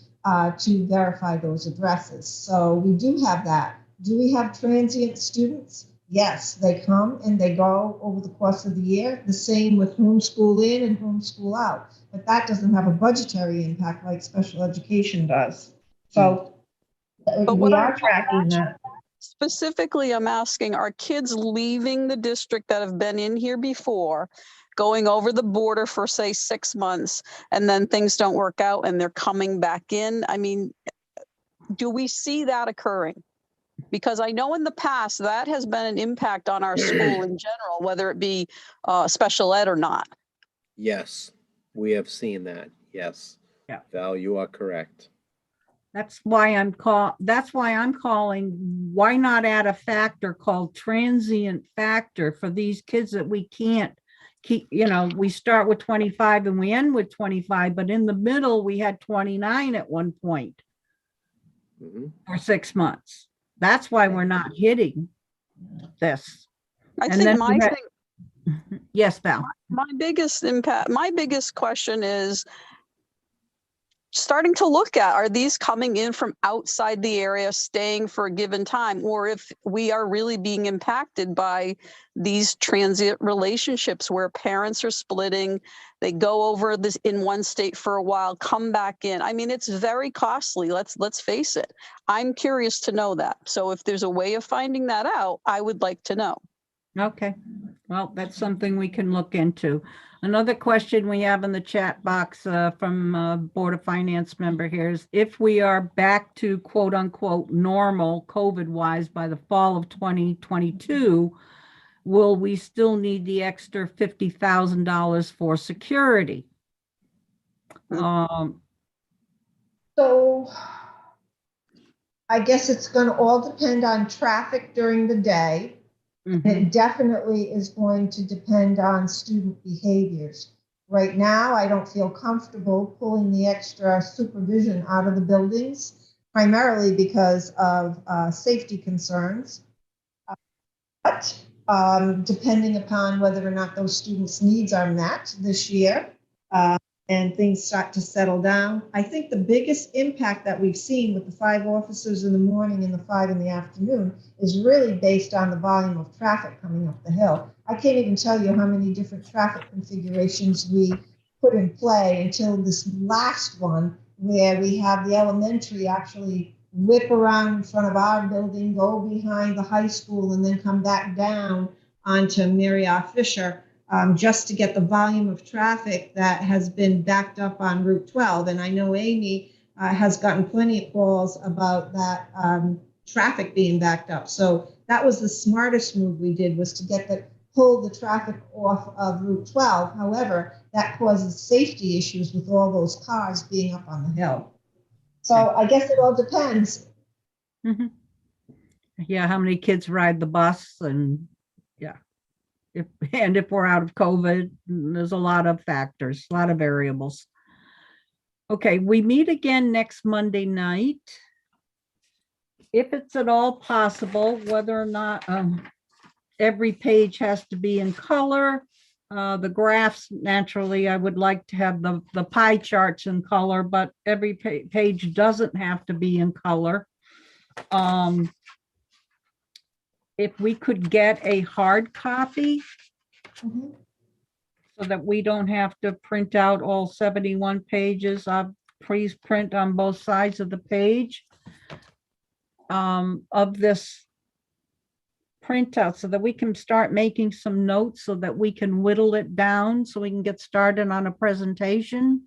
to verify those addresses. So we do have that. Do we have transient students? Yes, they come and they go over the course of the year. The same with homeschool in and homeschool out. But that doesn't have a budgetary impact like special education does. So we are tracking that. Specifically, I'm asking, are kids leaving the district that have been in here before, going over the border for, say, 6 months, and then things don't work out and they're coming back in? I mean, do we see that occurring? Because I know in the past that has been an impact on our school in general, whether it be special ed or not. Yes, we have seen that. Yes. Yeah. Val, you are correct. That's why I'm calling, why not add a factor called transient factor for these kids that we can't keep, we start with 25 and we end with 25, but in the middle, we had 29 at one point Mhm. for 6 months. That's why we're not hitting this. I And think then my we had- thing, Yes, Val. my biggest question is starting to look at, are these coming in from outside the area, staying for a given time, or if we are really being impacted by these transient relationships where parents are splitting, they go over this in one state for a while, come back in. I mean, it's very costly. Let's face it. I'm curious to know that. So if there's a way of finding that out, I would like to know. Okay, well, that's something we can look into. Another question we have in the chat box from Board of Finance member here is, if we are back to quote unquote normal COVID-wise by the fall of 2022, will we still need the extra $50,000 for security? So I guess it's going to all depend on traffic during the day. Mhm. It definitely is going to depend on student behaviors. Right now, I don't feel comfortable pulling the extra supervision out of the buildings, primarily because of safety concerns. But depending upon whether or not those students' needs are met this year, and things start to settle down, I think the biggest impact that we've seen with the 5 officers in the morning and the 5 in the afternoon is really based on the volume of traffic coming up the hill. I can't even tell you how many different traffic configurations we put in play until this last one, where we have the elementary actually whip around in front of our building, go behind the high school, and then come back down onto Mary R. Fisher. Just to get the volume of traffic that has been backed up on Route 12. And I know Amy has gotten plenty of calls about that traffic being backed up. So that was the smartest move we did, was to pull the traffic off of Route 12. However, that causes safety issues with all those cars being up on the hill. So I guess it all depends. Mhm. Yeah, how many kids ride the bus, and yeah. If we're out of COVID, there's a lot of factors, a lot of variables. Okay, we meet again next Monday night. If it's at all possible, whether or not every page has to be in color. The graphs, naturally, I would like to have the pie charts in color, but every page doesn't have to be in color. If we could get a hard copy, so that we don't have to print out all 71 pages, please print on both sides of the page of this printout, so that we can start making some notes, so that we can whittle it down, so we can get started on a presentation.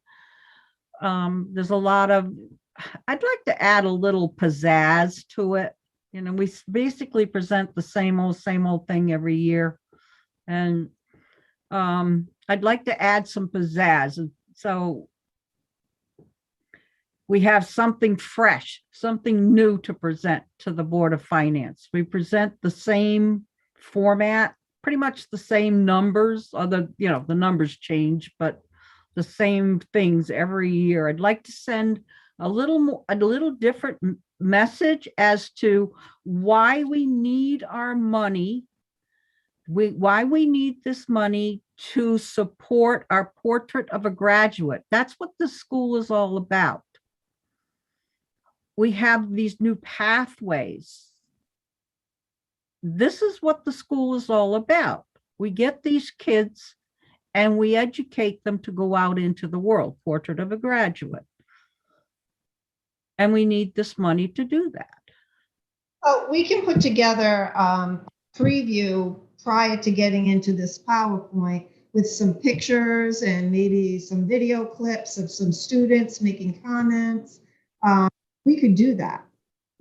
There's a lot of, I'd like to add a little pizzazz to it. We basically present the same old thing every year. And I'd like to add some pizzazz. So we have something fresh, something new to present to the Board of Finance. We present the same format, pretty much the same numbers, although, the numbers change, but the same things every year. I'd like to send a little different message as to why we need our money, why we need this money to support our Portrait of a Graduate. That's what the school is all about. We have these new pathways. This is what the school is all about. We get these kids and we educate them to go out into the world, Portrait of a Graduate. And we need this money to do that. Oh, we can put together a preview prior to getting into this PowerPoint with some pictures and maybe some video clips of some students making comments. We could do that.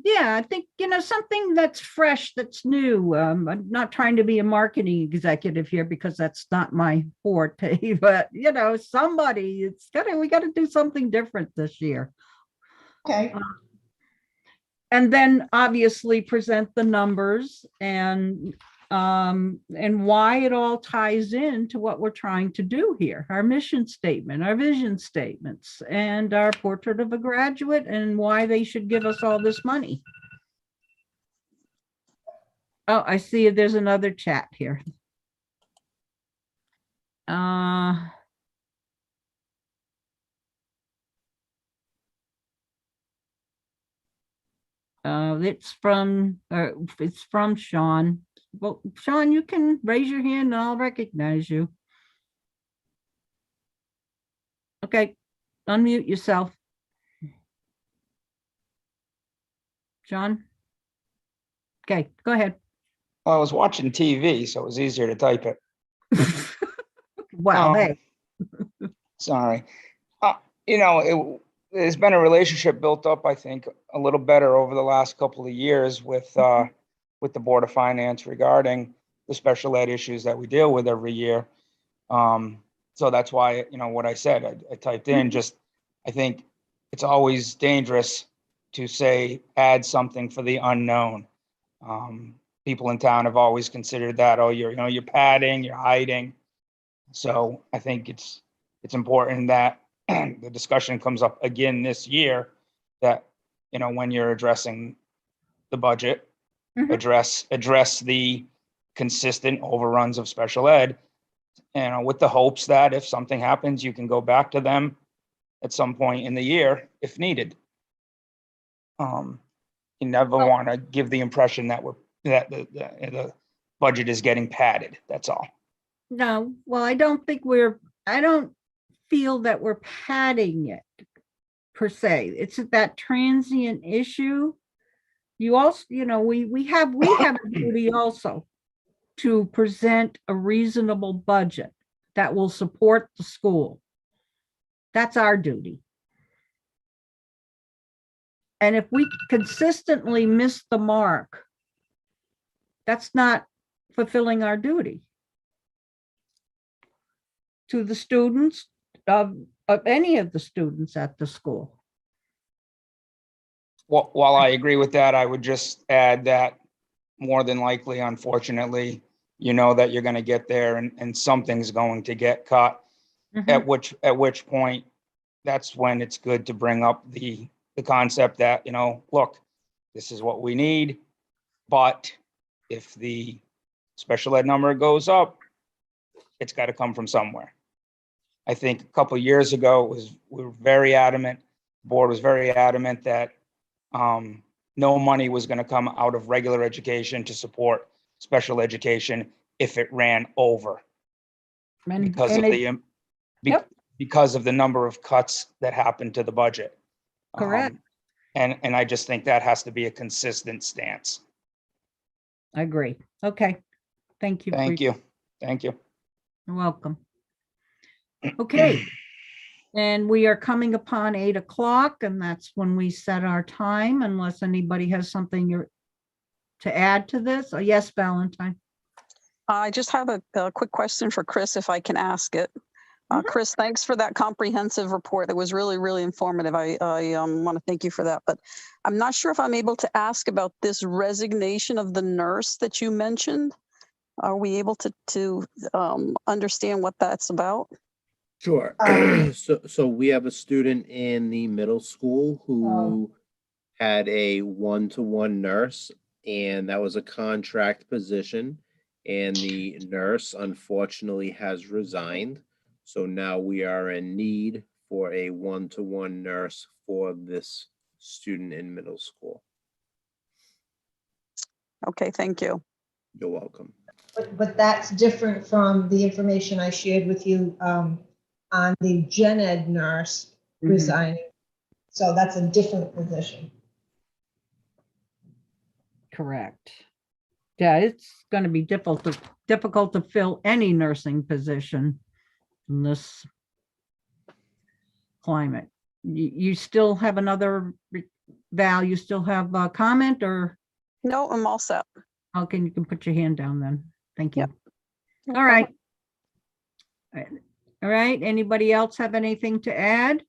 Yeah, I think, something that's fresh, that's new. I'm not trying to be a marketing executive here because that's not my forte, but somebody, we got to do something different this year. Okay. And then obviously present the numbers and why it all ties into what we're trying to do here, our mission statement, our vision statements, and our portrait of a graduate, and why they should give us all this money. Oh, I see there's another chat here. It's from Sean. Well, Sean, you can raise your hand and I'll recognize you. Okay, unmute yourself. Sean? Okay, go ahead. Well, I was watching TV, so it was easier to type it. Wow, hey. Sorry. There's been a relationship built up, I think, a little better over the last couple of years with the Board of Finance regarding the special ed issues that we deal with every year. So that's why, what I said, I typed in I think it's always dangerous to say, add something for the unknown. People in town have always considered that, you're padding, you're hiding. So I think it's important that the discussion comes up again this year that, when you're addressing the budget, address the consistent overruns of special ed, with the hopes that if something happens, you can go back to them at some point in the year if needed. You never want to give the impression that the budget is getting padded. That's all. No, well, I don't feel that we're padding it per se. It's that transient issue. You also, we have a duty also to present a reasonable budget that will support the school. That's our duty. And if we consistently miss the mark, that's not fulfilling our duty to the students of any of the students at the school. Well, while I agree with that, I would just add that more than likely, unfortunately, that you're going to get there and something's going to get cut. At which point, that's when it's good to bring up the concept that, look, this is what we need, but if the special ed number goes up, it's got to come from somewhere. I think a couple of years ago, we were very adamant, the board was very adamant that no money was going to come out of regular education to support special education if it ran over because of the number of cuts that happened to the budget. Correct. And I just think that has to be a consistent stance. I agree. Okay. Thank you. Thank you. Thank you. You're welcome. Okay. And we are coming upon 8 o'clock, and that's when we set our time, unless anybody has something to add to this. Oh, yes, Valentine. I just have a quick question for Chris, if I can ask it. Chris, thanks for that comprehensive report. That was really, really informative. I want to thank you for that. But I'm not sure if I'm able to ask about this resignation of the nurse that you mentioned. Are we able to understand what that's about? Sure. So we have a student in the middle school who had a one-to-one nurse, and that was a contract position. And the nurse unfortunately has resigned. So now we are in need for a one-to-one nurse for this student in middle school. Okay, thank you. You're welcome. But that's different from the information I shared with you on the gen ed nurse resigning. So that's a different position. Correct. Yeah, it's going to be difficult to fill any nursing position in this climate. You still have another Val, you still have a comment or, No, I'm all set. okay, you can put your hand down then. Thank you. Yep. No All right. problem. All right, anybody else have anything to add?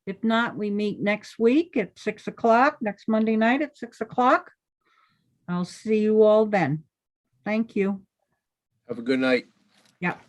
If not, we meet next week at 6 o'clock, next Monday night at 6 o'clock. I'll see you all then. Thank you. Have a good night. Yep.